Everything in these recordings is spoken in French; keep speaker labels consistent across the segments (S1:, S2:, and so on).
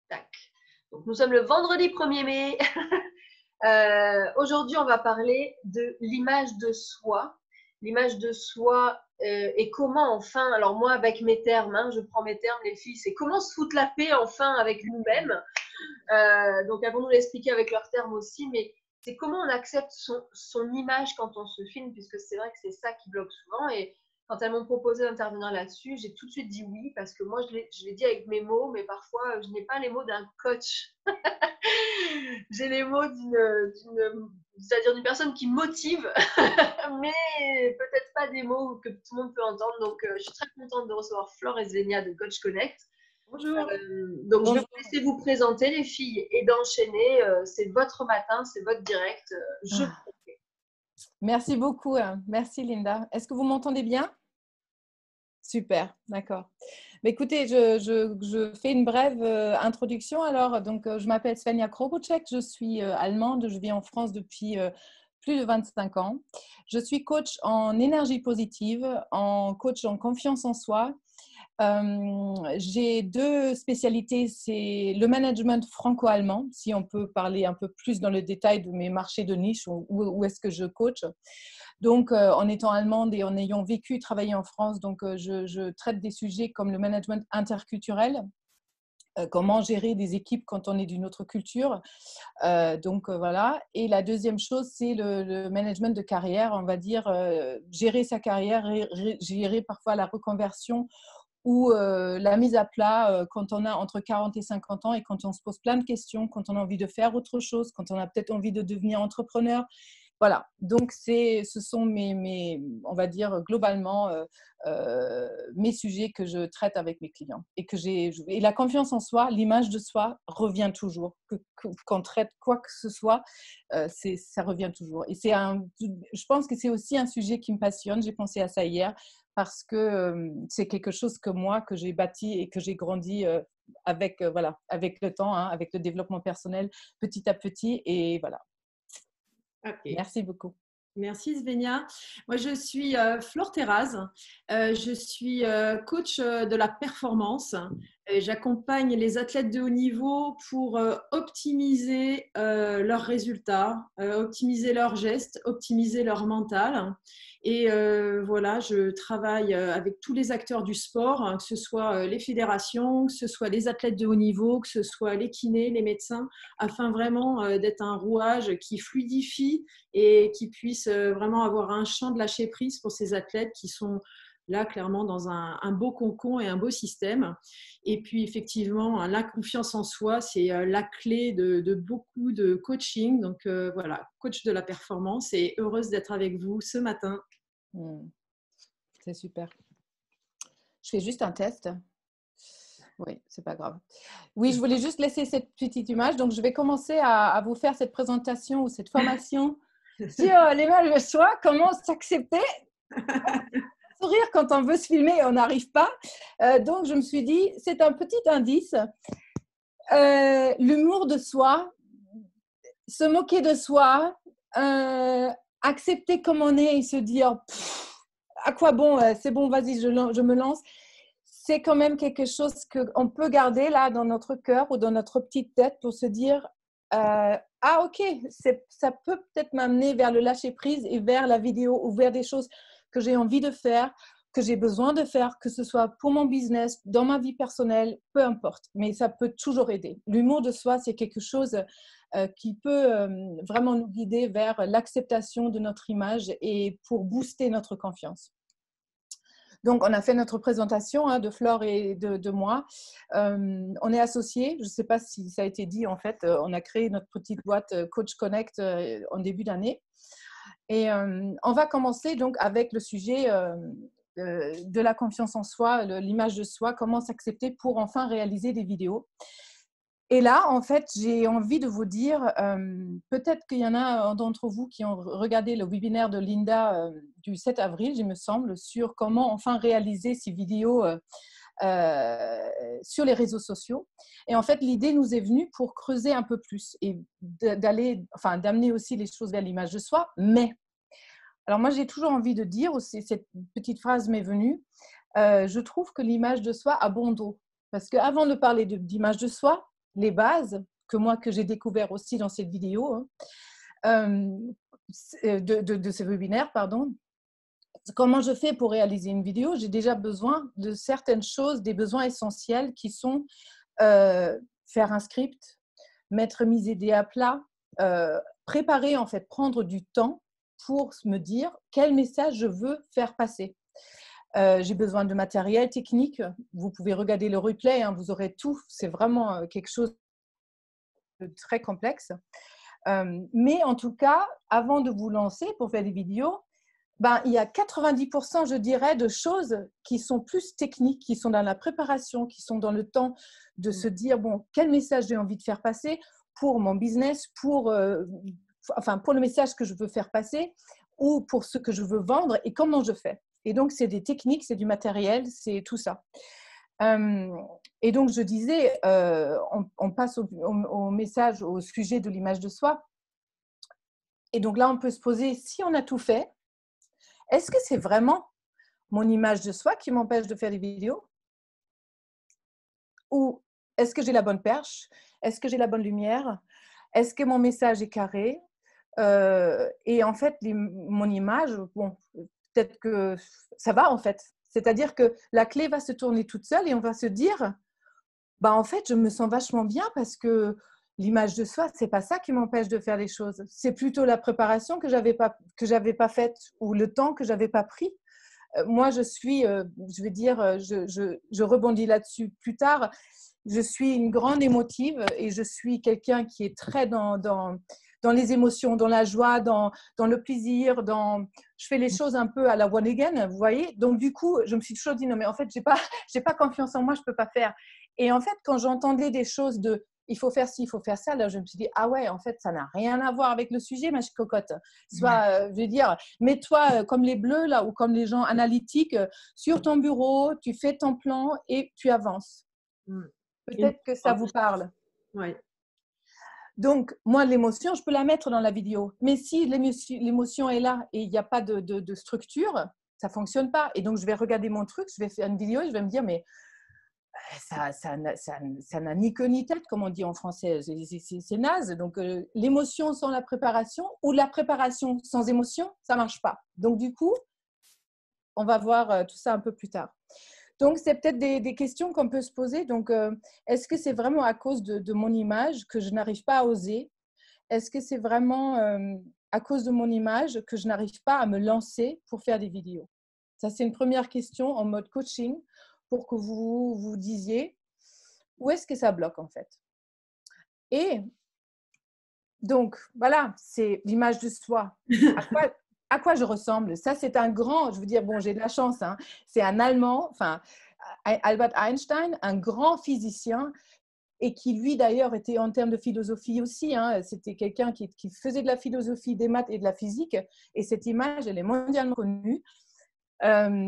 S1: Tac. Donc, nous sommes le vendredi 1er mai. Aujourd'hui, on va parler de l'image de soi. L'image de soi et comment enfin, alors moi avec mes termes, hein, je prends mes termes les filles, c'est comment se foutre la paix enfin avec nous-mêmes. Donc elles vont nous l'expliquer avec leurs termes aussi, mais c'est comment on accepte son image quand on se filme, puisque c'est vrai que c'est ça qui bloque souvent. Et quand elles m'ont proposé d'intervenir là-dessus, j'ai tout de suite dit oui, parce que moi je l'ai dit avec mes mots, mais parfois je n'ai pas les mots d'un coach. J'ai les mots c'est-à-dire d'une personne qui motive, mais peut-être pas des mots que tout le monde peut entendre. Donc, je suis très contente de recevoir Flore et Zenia de Coach Connect.
S2: Bonjour.
S1: Donc, je vais
S2: Bonjour.
S1: vous laisser vous présenter, les filles, et d'enchaîner. C'est votre matin, c'est votre direct. Je vous en prie.
S2: Merci beaucoup. Merci Linda. Est-ce que vous m'entendez bien? Super, d'accord. Mais écoutez, je fais une brève introduction. Alors, donc, je m'appelle Svenja Krobuček, je suis allemande, je vis en France depuis plus de 25 ans. Je suis coach en énergie positive, coach en confiance en soi. J'ai deux spécialités, c'est le management franco-allemand, si on peut parler un peu plus dans le détail de mes marchés de niche, où est-ce que je coach. Donc, en étant allemande et en ayant vécu et travaillé en France, donc, je traite des sujets comme le management interculturel, comment gérer des équipes quand on est d'une autre culture. Donc, voilà. Et la deuxième chose, c'est le management de carrière, on va dire, gérer sa carrière, gérer parfois la reconversion ou la mise à plat quand on a entre 40 et 50 ans et quand on se pose plein de questions, quand on a envie de faire autre chose, quand on a peut-être envie de devenir entrepreneur. Voilà, donc ce sont on va dire globalement, mes sujets que je traite avec mes clients. Et la confiance en soi, l'image de soi revient toujours. Qu'on traite quoi que ce soit, ça revient toujours. Et je pense que c'est aussi un sujet qui me passionne. J'ai pensé à ça hier parce que c'est quelque chose que j'ai bâti et que j'ai grandi avec le temps, hein, avec le développement personnel petit à petit. Et voilà.
S3: Ok,
S2: Merci beaucoup.
S3: merci Svenja. Moi, je suis Flore Terraz. Je suis coach de la performance. J'accompagne les athlètes de haut niveau pour optimiser leurs résultats, optimiser leurs gestes, optimiser leur mental. Et voilà, je travaille avec tous les acteurs du sport, hein, que ce soit les fédérations, que ce soit les athlètes de haut niveau, que ce soit les kinés, les médecins, afin vraiment d'être un rouage qui fluidifie et qui puisse vraiment avoir un champ de lâcher prise pour ces athlètes qui sont là clairement dans un beau cocon et un beau système. Et puis effectivement, la confiance en soi, c'est la clé de beaucoup de coaching. Donc voilà, coach de la performance et heureuse d'être avec vous ce matin.
S2: C'est super. Je fais juste un test. Oui, c'est pas grave. Oui, je voulais juste laisser cette petite image. Donc, je vais commencer à vous faire cette présentation ou cette formation sur l'image de soi, comment s'accepter. Sourire quand on veut se filmer et on n'arrive pas. Donc, je me suis dit, c'est un petit indice. L'humour de soi, se moquer de soi, accepter comme on est et se dire à quoi bon, c'est bon, vas-y, je me lance. C'est quand même quelque chose qu'on peut garder là dans notre cœur ou dans notre petite tête pour se dire ah ok, ça peut peut-être m'amener vers le lâcher prise et vers la vidéo ou vers des choses que j'ai envie de faire, que j'ai besoin de faire, que ce soit pour mon business, dans ma vie personnelle, peu importe, mais ça peut toujours aider. L'humour de soi, c'est quelque chose qui peut vraiment nous guider vers l'acceptation de notre image et pour booster notre confiance. Donc, on a fait notre présentation de Flore et de moi. On est associés. Je ne sais pas si ça a été dit. En fait, on a créé notre petite boîte Coach Connect en début d'année. Et on va commencer donc avec le sujet de la confiance en soi, l'image de soi, comment s'accepter pour enfin réaliser des vidéos. Et là, en fait, j'ai envie de vous dire, peut-être qu'il y en a d'entre vous qui ont regardé le webinaire de Linda du 7 avril, il me semble, sur comment enfin réaliser ces vidéos sur les réseaux sociaux. Et en fait, l'idée nous est venue pour creuser un peu plus et d'amener aussi les choses vers l'image de soi. Mais, alors moi, j'ai toujours envie de dire aussi, cette petite phrase m'est venue, je trouve que l'image de soi a bon dos. Parce qu'avant de parler d'image de soi, les bases que j'ai découvert aussi dans cette vidéo, de ce webinaire, pardon. Comment je fais pour réaliser une vidéo? J'ai déjà besoin de certaines choses, des besoins essentiels qui sont faire un script, mettre mes idées à plat, préparer, en fait, prendre du temps pour me dire quel message je veux faire passer. J'ai besoin de matériel technique. Vous pouvez regarder le replay, hein, vous aurez tout. C'est vraiment quelque chose de très complexe. Mais en tout cas, avant de vous lancer pour faire des vidéos, il y a 90%, je dirais, de choses qui sont plus techniques, qui sont dans la préparation, qui sont dans le temps de se dire, bon, quel message j'ai envie de faire passer pour mon business, pour le message que je veux faire passer ou pour ce que je veux vendre et comment je fais. Et donc, c'est des techniques, c'est du matériel, c'est tout ça. Et donc, je disais, on passe au message, au sujet de l'image de soi. Et donc là, on peut se poser, si on a tout fait, est-ce que c'est vraiment mon image de soi qui m'empêche de faire des vidéos? Ou est-ce que j'ai la bonne perche? Est-ce que j'ai la bonne lumière? Est-ce que mon message est carré? Et en fait, mon image, bon, peut-être que ça va en fait. C'est-à-dire que la clé va se tourner toute seule et on va se dire, en fait, je me sens vachement bien parce que l'image de soi, c'est pas ça qui m'empêche de faire les choses. C'est plutôt la préparation que j'avais pas faite ou le temps que j'avais pas pris. Moi, je vais dire, je rebondis là-dessus plus tard. Je suis une grande émotive et je suis quelqu'un qui est très dans les émotions, dans la joie, dans le plaisir. Je fais les choses un peu à la one again, vous voyez. Donc, du coup, je me suis toujours dit, non, mais en fait, j'ai pas confiance en moi, je peux pas faire. Et en fait, quand j'entendais des choses de il faut faire ci, il faut faire ça, là, je me suis dit, ah ouais, en fait, ça n'a rien à voir avec le sujet, ma cocotte. Je veux dire, mets-toi comme les bleus, là, ou comme les gens analytiques, sur ton bureau, tu fais ton plan et tu avances. Peut-être que ça vous parle.
S3: Oui.
S2: Donc, moi, l'émotion, je peux la mettre dans la vidéo. Mais si l'émotion est là et il n'y a pas de structure, ça ne fonctionne pas. Et donc, je vais regarder mon truc, je vais faire une vidéo et je vais me dire, mais ça n'a ni queue ni tête, comme on dit en français. C'est naze. Donc, l'émotion sans la préparation ou la préparation sans émotion, ça ne marche pas. Donc, du coup, on va voir tout ça un peu plus tard. Donc, c'est peut-être des questions qu'on peut se poser. Donc, est-ce que c'est vraiment à cause de mon image que je n'arrive pas à oser? Est-ce que c'est vraiment à cause de mon image que je n'arrive pas à me lancer pour faire des vidéos? Ça, c'est une première question en mode coaching pour que vous vous disiez où est-ce que ça bloque en fait. Et donc, voilà, c'est l'image de soi. À quoi je ressemble? Ça, c'est un grand, je veux dire, bon, j'ai de la chance, hein. C'est un Allemand, enfin, Albert Einstein, un grand physicien, et qui, lui, d'ailleurs, était en termes de philosophie aussi. Hein. C'était quelqu'un qui faisait de la philosophie, des maths et de la physique. Et cette image, elle est mondialement connue.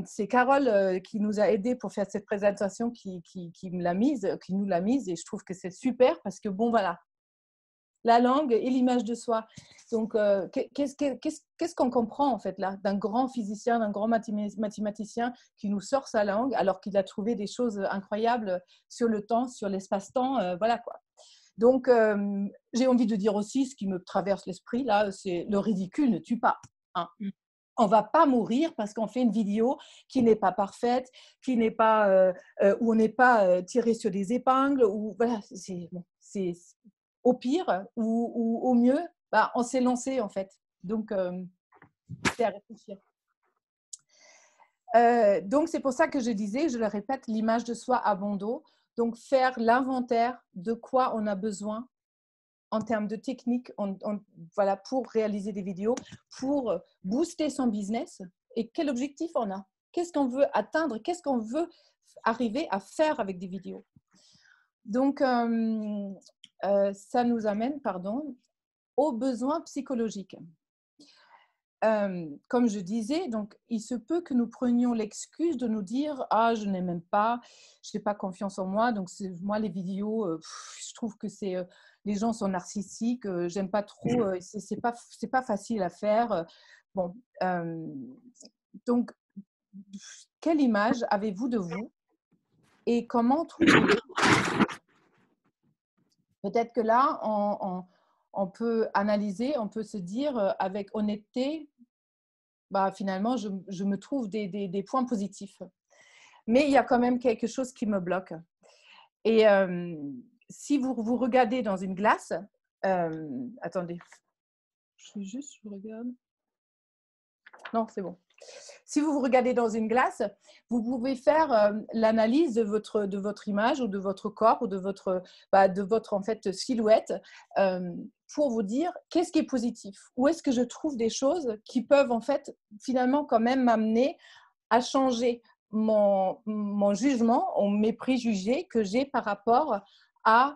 S2: C'est Carole qui nous a aidés pour faire cette présentation, qui nous l'a mise. Et je trouve que c'est super parce que, bon, voilà, la langue et l'image de soi. Donc, qu'est-ce qu'on comprend en fait là d'un grand physicien, d'un grand mathématicien qui nous sort sa langue alors qu'il a trouvé des choses incroyables sur le temps, sur l'espace-temps, voilà quoi. Donc, j'ai envie de dire aussi, ce qui me traverse l'esprit là, c'est le ridicule ne tue pas. Hein. On ne va pas mourir parce qu'on fait une vidéo qui n'est pas parfaite, qui n'est pas, où on n'est pas tiré sur des épingles, ou voilà, c'est au pire ou au mieux, on s'est lancé en fait. Donc, c'est à réfléchir. Donc, c'est pour ça que je disais, je le répète, l'image de soi à bon dos. Donc, faire l'inventaire de quoi on a besoin en termes de technique, voilà, pour réaliser des vidéos, pour booster son business et quel objectif on a. Qu'est-ce qu'on veut atteindre? Qu'est-ce qu'on veut arriver à faire avec des vidéos? Donc, ça nous amène, aux besoins psychologiques. Comme je disais, donc, il se peut que nous prenions l'excuse de nous dire « Ah, je n'ai même pas, je n'ai pas confiance en moi, donc moi, les vidéos, je trouve que les gens sont narcissiques, j'aime pas trop, c'est pas facile à faire. » Bon, donc, quelle image avez-vous de vous et comment trouvez-vous Peut-être que là, on peut analyser, on peut se dire avec honnêteté, bah, finalement, je me trouve des points positifs. Mais il y a quand même quelque chose qui me bloque. Et si vous regardez dans une glace, attendez, je regarde. Non, c'est bon. Si vous regardez dans une glace, vous pouvez faire l'analyse de votre image ou de votre corps ou de votre en fait, silhouette pour vous dire qu'est-ce qui est positif. Où est-ce que je trouve des choses qui peuvent en fait finalement quand même m'amener à changer mon jugement ou mes préjugés que j'ai par rapport à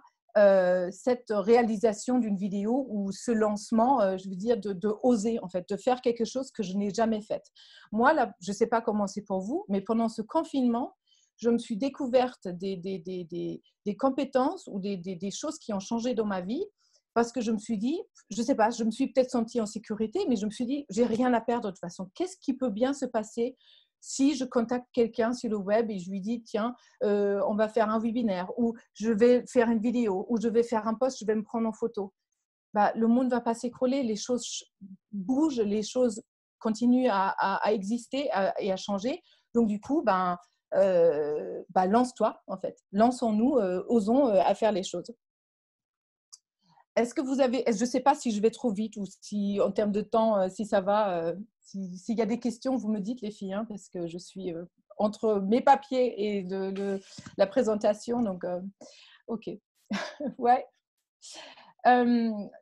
S2: cette réalisation d'une vidéo ou ce lancement, je veux dire, de oser, en fait, de faire quelque chose que je n'ai jamais fait. Moi, là, je ne sais pas comment c'est pour vous, mais pendant ce confinement, je me suis découverte des compétences ou des choses qui ont changé dans ma vie parce que je me suis dit, je ne sais pas, je me suis peut-être sentie en sécurité, mais je me suis dit, j'ai rien à perdre de toute façon. Qu'est-ce qui peut bien se passer si je contacte quelqu'un sur le web et je lui dis, tiens, on va faire un webinaire ou je vais faire une vidéo ou je vais faire un post, je vais me prendre en photo. Bah, le monde ne va pas s'écrouler, les choses bougent, les choses continuent à exister et à changer. Donc, du coup, lance-toi, en fait. Lançons-nous, osons à faire les choses. Est-ce que vous avez, je ne sais pas si je vais trop vite ou si en termes de temps, si ça va, s'il y a des questions, vous me dites les filles, hein, parce que je suis entre mes papiers et la présentation, donc ok. Ouais.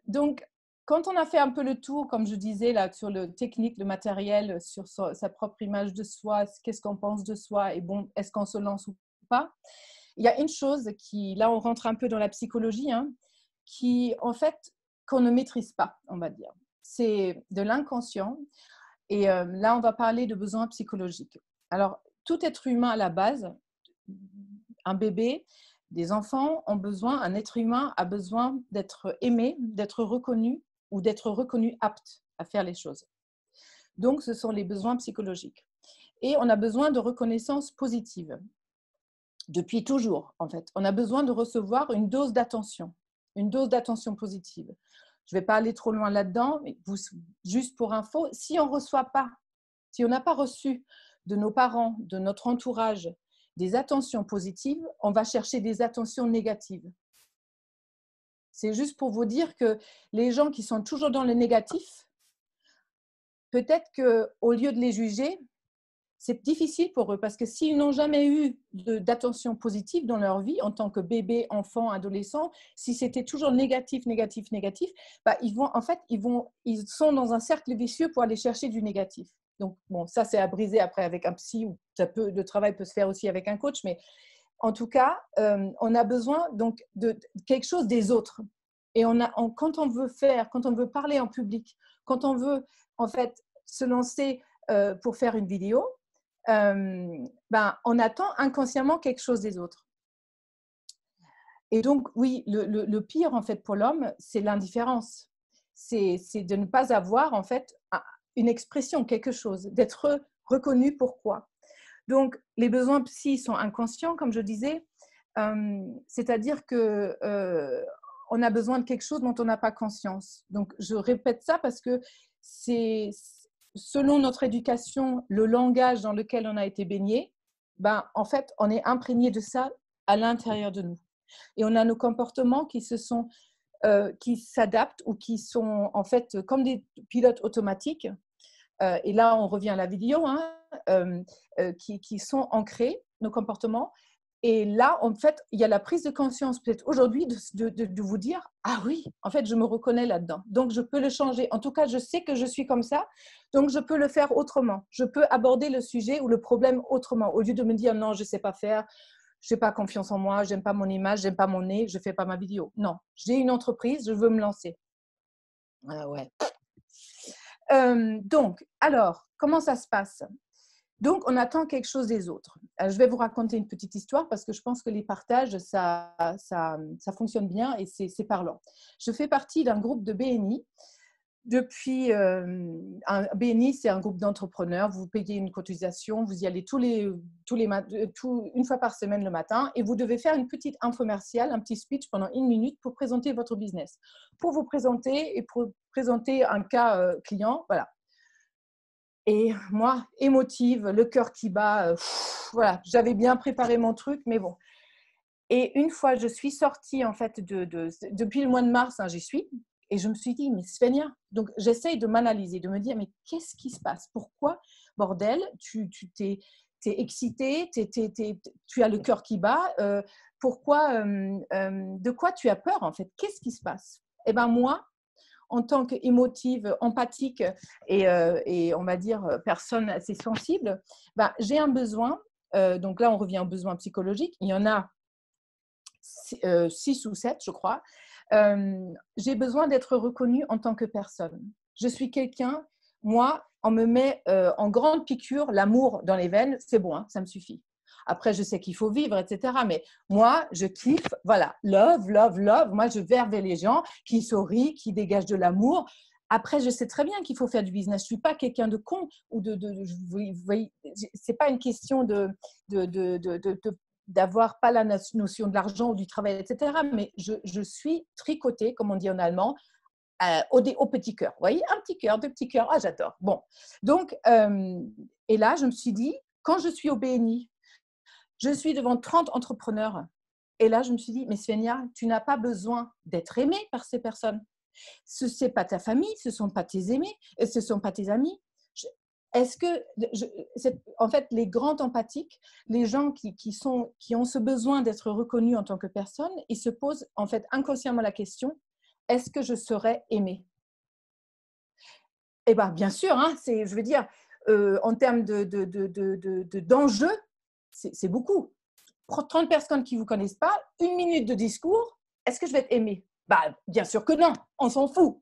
S2: Donc, quand on a fait un peu le tour, comme je disais, là, sur le technique, le matériel, sur sa propre image de soi, qu'est-ce qu'on pense de soi et bon, est-ce qu'on se lance ou pas? Il y a une chose qui, là, on rentre un peu dans la psychologie, hein, qui, en fait, qu'on ne maîtrise pas, on va dire. C'est de l'inconscient. Et là, on va parler de besoins psychologiques. Alors, tout être humain à la base, un bébé, des enfants ont besoin, un être humain a besoin d'être aimé, d'être reconnu ou d'être reconnu apte à faire les choses. Donc, ce sont les besoins psychologiques. Et on a besoin de reconnaissance positive. Depuis toujours, en fait. On a besoin de recevoir une dose d'attention positive. Je ne vais pas aller trop loin là-dedans, mais juste pour info, si on ne reçoit pas, si on n'a pas reçu de nos parents, de notre entourage, des attentions positives, on va chercher des attentions négatives. C'est juste pour vous dire que les gens qui sont toujours dans le négatif, peut-être qu'au lieu de les juger, c'est difficile pour eux parce que s'ils n'ont jamais eu d'attention positive dans leur vie en tant que bébé, enfant, adolescent, si c'était toujours négatif, bah ils sont dans un cercle vicieux pour aller chercher du négatif. Donc, bon, ça, c'est à briser après avec un psy ou le travail peut se faire aussi avec un coach, mais en tout cas, on a besoin donc de quelque chose des autres. Et quand on veut parler en public, quand on veut en fait se lancer pour faire une vidéo, on attend inconsciemment quelque chose des autres. Et donc, oui, le pire, en fait, pour l'homme, c'est l'indifférence. C'est de ne pas avoir, en fait, une expression, quelque chose, d'être reconnu pourquoi. Donc, les besoins psy sont inconscients, comme je disais, c'est-à-dire qu'on a besoin de quelque chose dont on n'a pas conscience. Donc, je répète ça parce que c'est selon notre éducation, le langage dans lequel on a été baigné, en fait, on est imprégné de ça à l'intérieur de nous. Et on a nos comportements qui s'adaptent ou qui sont en fait comme des pilotes automatiques. Et là, on revient à la vidéo, hein, qui sont ancrés, nos comportements. Et là, en fait, il y a la prise de conscience peut-être aujourd'hui de vous dire « Ah oui, en fait, je me reconnais là-dedans. Donc, je peux le changer. En tout cas, je sais que je suis comme ça. Donc, je peux le faire autrement. Je peux aborder le sujet ou le problème autrement. Au lieu de me dire « Non, je ne sais pas faire. Je n'ai pas confiance en moi. Je n'aime pas mon image. Je n'aime pas mon nez. Je ne fais pas ma vidéo. » Non, j'ai une entreprise. Je veux me lancer. Ah ouais. Donc, alors, comment ça se passe ? Donc, on attend quelque chose des autres. Je vais vous raconter une petite histoire parce que je pense que les partages, ça fonctionne bien et c'est parlant. Je fais partie d'un groupe de BNI depuis un BNI, c'est un groupe d'entrepreneurs. Vous payez une cotisation, vous y allez une fois par semaine le matin et vous devez faire une petite infomerciale, un petit speech pendant 1 minute pour présenter votre business, pour vous présenter et pour présenter un cas client. Voilà. Et moi, émotive, le cœur qui bat, voilà, j'avais bien préparé mon truc, mais bon. Et une fois, je suis sortie, en fait, depuis le mois de mars, hein, j'y suis, et je me suis dit, mais Svenja, donc j'essaye de m'analyser, de me dire, mais qu'est-ce qui se passe? Pourquoi, bordel, tu t'es excitée, tu as le cœur qui bat, pourquoi, de quoi tu as peur, en fait? Qu'est-ce qui se passe? Eh bien, moi, en tant qu'émotive, empathique et on va dire personne assez sensible, ben, j'ai un besoin, donc là on revient aux besoins psychologiques, il y en a 6 ou 7 je crois, j'ai besoin d'être reconnue en tant que personne. Je suis quelqu'un, moi, on me met en grande piqûre l'amour dans les veines, c'est bon, hein, ça me suffit. Après, je sais qu'il faut vivre, etc. Mais moi, je kiffe, voilà, love, love, love. Moi, je vais vers les gens qui sourient, qui dégagent de l'amour. Après, je sais très bien qu'il faut faire du business. Je ne suis pas quelqu'un de con ou c'est pas une question d'avoir pas la notion de l'argent ou du travail, etc. Mais je suis tricotée, comme on dit en allemand, au petit cœur. Vous voyez, un petit cœur, deux petits cœurs. Ah, j'adore. Bon, donc, et là, je me suis dit, quand je suis au BNI, je suis devant 30 entrepreneurs. Et là, je me suis dit, mais Svenja, tu n'as pas besoin d'être aimé par ces personnes. Ce n'est pas ta famille, ce ne sont pas tes aimés, ce ne sont pas tes amis. Est-ce que, en fait, les grands empathiques, les gens qui ont ce besoin d'être reconnus en tant que personne, ils se posent en fait inconsciemment la question, est-ce que je serais aimé? Eh bien, bien sûr, hein, je veux dire, en termes d'enjeux, c'est beaucoup. 30 personnes qui ne vous connaissent pas, 1 minute de discours, est-ce que je vais être aimée? Bah, bien sûr que non, on s'en fout.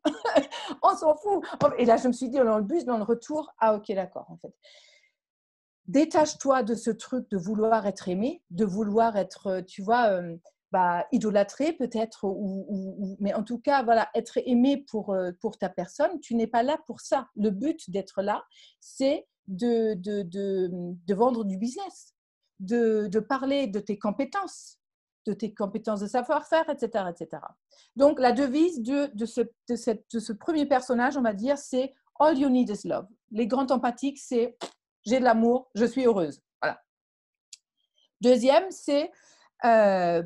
S2: On s'en fout. Et là, je me suis dit dans le bus, dans le retour, ah ok, d'accord, en fait. Détache-toi de ce truc de vouloir être aimé, de vouloir être, tu vois, idolâtré peut-être, mais en tout cas, voilà, être aimé pour ta personne. Tu n'es pas là pour ça. Le but d'être là, c'est de vendre du business, de parler de tes compétences de savoir-faire, etc., etc. Donc, la devise de ce premier personnage, on va dire, c'est « All you need is love ». Les grands empathiques, c'est « J'ai de l'amour, je suis heureuse ». Voilà. Deuxième, c'est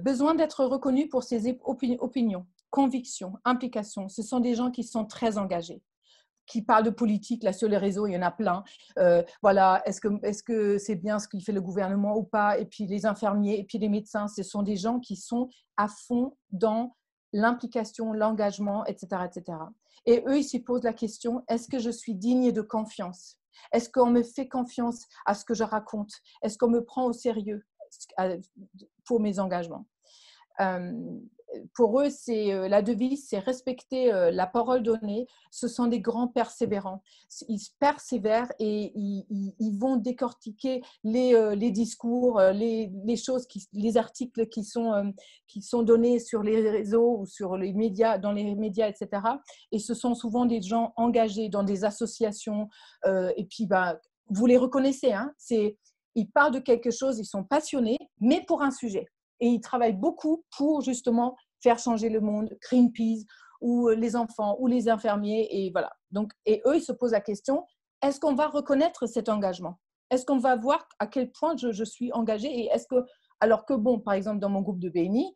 S2: besoin d'être reconnu pour ses opinions, convictions, implications. Ce sont des gens qui sont très engagés, qui parlent de politique. Là, sur les réseaux, il y en a plein. Voilà, est-ce que c'est bien ce qu'il fait le gouvernement ou pas? Et puis les infirmiers, et puis les médecins, ce sont des gens qui sont à fond dans l'implication, l'engagement, etc., etc. Et eux, ils se posent la question, est-ce que je suis digne de confiance? Est-ce qu'on me fait confiance à ce que je raconte? Est-ce qu'on me prend au sérieux pour mes engagements? Pour eux, la devise, c'est respecter la parole donnée. Ce sont des grands persévérants. Ils persévèrent et ils vont décortiquer les discours, les choses, les articles qui sont donnés sur les réseaux ou sur les médias, dans les médias, etc. Et ce sont souvent des gens engagés dans des associations. Et puis, vous les reconnaissez, hein, ils parlent de quelque chose, ils sont passionnés, mais pour un sujet. Et ils travaillent beaucoup pour justement faire changer le monde, Greenpeace ou les enfants ou les infirmiers. Et voilà. Donc, et eux, ils se posent la question, est-ce qu'on va reconnaître cet engagement? Est-ce qu'on va voir à quel point je suis engagée? Et est-ce que, alors que bon, par exemple, dans mon groupe de BNI,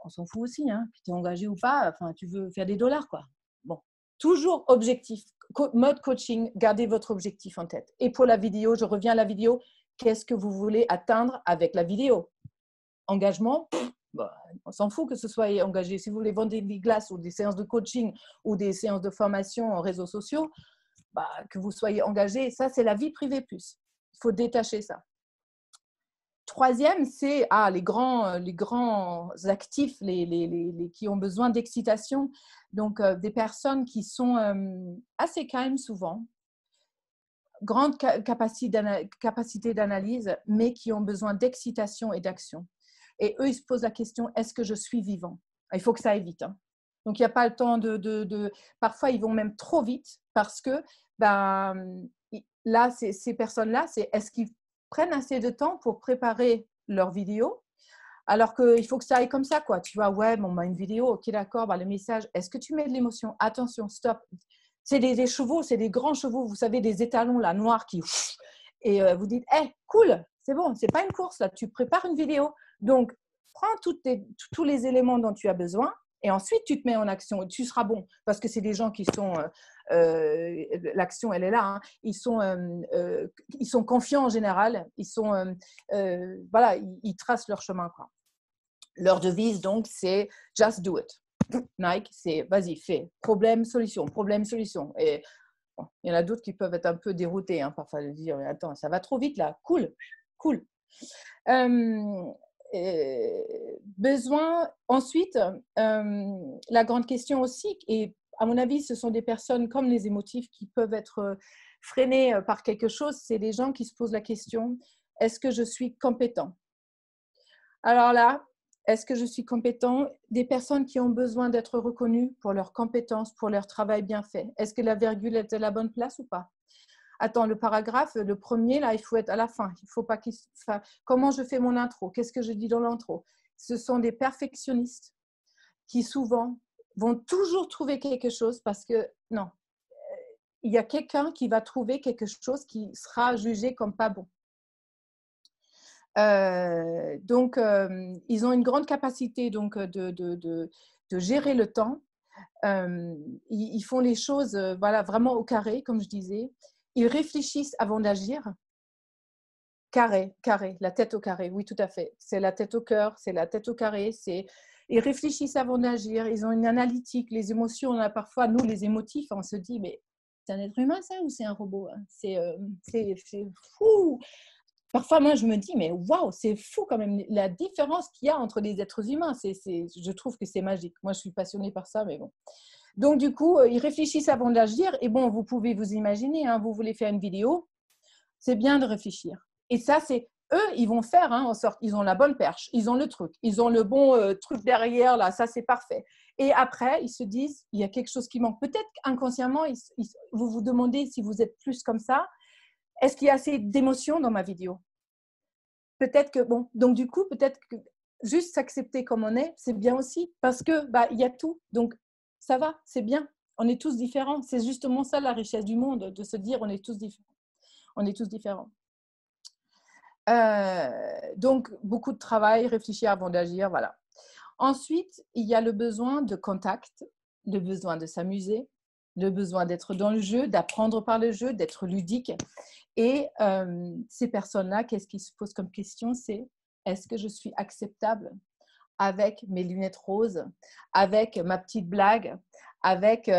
S2: on s'en fout aussi, hein, que tu es engagé ou pas, enfin, tu veux faire des dollars, quoi. Bon, toujours objectif, mode coaching, gardez votre objectif en tête. Et pour la vidéo, je reviens à la vidéo, qu'est-ce que vous voulez atteindre avec la vidéo? Engagement, on s'en fout que ce soit engagé. Si vous voulez vendre des glaces ou des séances de coaching ou des séances de formation en réseaux sociaux, que vous soyez engagé, ça c'est la vie privée plus. Il faut détacher ça. Troisième, c'est les grands actifs, qui ont besoin d'excitation. Donc, des personnes qui sont assez calmes souvent, grande capacité d'analyse, mais qui ont besoin d'excitation et d'action. Et eux, ils se posent la question, est-ce que je suis vivant? Il faut que ça aille vite. Hein. Donc, il n'y a pas le temps Parfois, ils vont même trop vite parce que là, ces personnes-là, est-ce qu'ils prennent assez de temps pour préparer leur vidéo? Alors qu'il faut que ça aille comme ça, quoi. Tu vois, ouais, bon, une vidéo, ok, d'accord, le message, est-ce que tu mets de l'émotion? Attention, stop. C'est des chevaux, c'est des grands chevaux, vous savez, des étalons là, noirs qui… Et vous dites, hey, cool, c'est bon, c'est pas une course là, tu prépares une vidéo. Donc, prends tous les éléments dont tu as besoin et ensuite tu te mets en action et tu seras bon. Parce que c'est des gens qui sont… l'action, elle est là. Hein. Ils sont confiants en général. Voilà, ils tracent leur chemin, quoi. Leur devise, donc, c'est « just do it ». Nike, c'est « vas-y, fais ». Problème, solution, problème, solution. Et bon, il y en a d'autres qui peuvent être un peu déroutés, hein, parfois, de dire « attends, ça va trop vite là, cool, cool ». Besoin, ensuite, la grande question aussi, et à mon avis, ce sont des personnes comme les émotifs qui peuvent être freinés par quelque chose, c'est des gens qui se posent la question, est-ce que je suis compétent? Alors là, est-ce que je suis compétent? Des personnes qui ont besoin d'être reconnues pour leurs compétences, pour leur travail bien fait. Est-ce que la virgule est à la bonne place ou pas? Attends, le paragraphe, le premier, là, il faut être à la fin. Il faut pas comment je fais mon intro? Qu'est-ce que je dis dans l'intro? Ce sont des perfectionnistes qui souvent vont toujours trouver quelque chose parce que, non, il y a quelqu'un qui va trouver quelque chose qui sera jugé comme pas bon. Donc, ils ont une grande capacité donc, de gérer le temps. Ils font les choses voilà, vraiment au carré, comme je disais. Ils réfléchissent avant d'agir. Carré, la tête au carré, oui, tout à fait. C'est la tête au cœur, c'est la tête au carré. Ils réfléchissent avant d'agir. Ils ont une analytique. Les émotions, on a parfois, nous, les émotifs, on se dit, mais c'est un être humain, ça, ou c'est un robot? C'est fou. Parfois, moi, je me dis, mais waouh, c'est fou quand même la différence qu'il y a entre les êtres humains. Je trouve que c'est magique. Moi, je suis passionnée par ça, mais bon. Donc, du coup, ils réfléchissent avant d'agir. Et bon, vous pouvez vous imaginer, hein, vous voulez faire une vidéo, c'est bien de réfléchir. Et ça, c'est eux, ils vont faire, hein, en sorte, ils ont la bonne perche, ils ont le truc, ils ont le bon truc derrière, là, ça, c'est parfait. Et après, ils se disent, il y a quelque chose qui manque. Peut-être qu'inconsciemment, vous vous demandez si vous êtes plus comme ça. Est-ce qu'il y a assez d'émotions dans ma vidéo? Peut-être que, bon, donc du coup, peut-être que juste s'accepter comme on est, c'est bien aussi, parce que il y a tout. Donc, ça va, c'est bien. On est tous différents. C'est justement ça la richesse du monde, de se dire on est tous différents. On est tous différents. Donc, beaucoup de travail, réfléchir avant d'agir, voilà. Ensuite, il y a le besoin de contact, le besoin de s'amuser, le besoin d'être dans le jeu, d'apprendre par le jeu, d'être ludique. Et ces personnes-là, qu'est-ce qu'ils se posent comme question? C'est, est-ce que je suis acceptable avec mes lunettes roses, avec ma petite blague, avec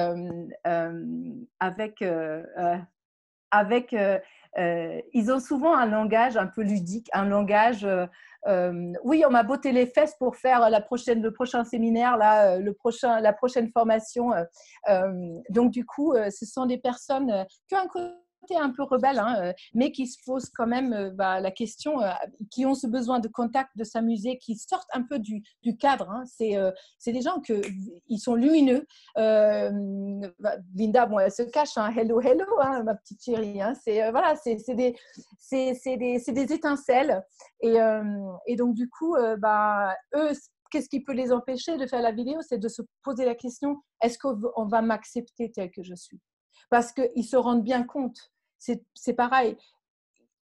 S2: ils ont souvent un langage un peu ludique, un langage oui, on m'a botté les fesses pour faire le prochain séminaire, là, la prochaine formation. Donc, du coup, ce sont des personnes qui ont un côté un peu rebelle, hein, mais qui se posent quand même la question, qui ont ce besoin de contact, de s'amuser, qui sortent un peu du cadre. Hein. C'est des gens ils sont lumineux. Linda, bon, elle se cache, hein, hello, hello, hein, ma petite chérie. Hein. Voilà, c'est des étincelles. Et donc, du coup, eux, qu'est-ce qui peut les empêcher de faire la vidéo? C'est de se poser la question, est-ce qu'on va m'accepter tel que je suis? Parce qu'ils se rendent bien compte. C'est pareil.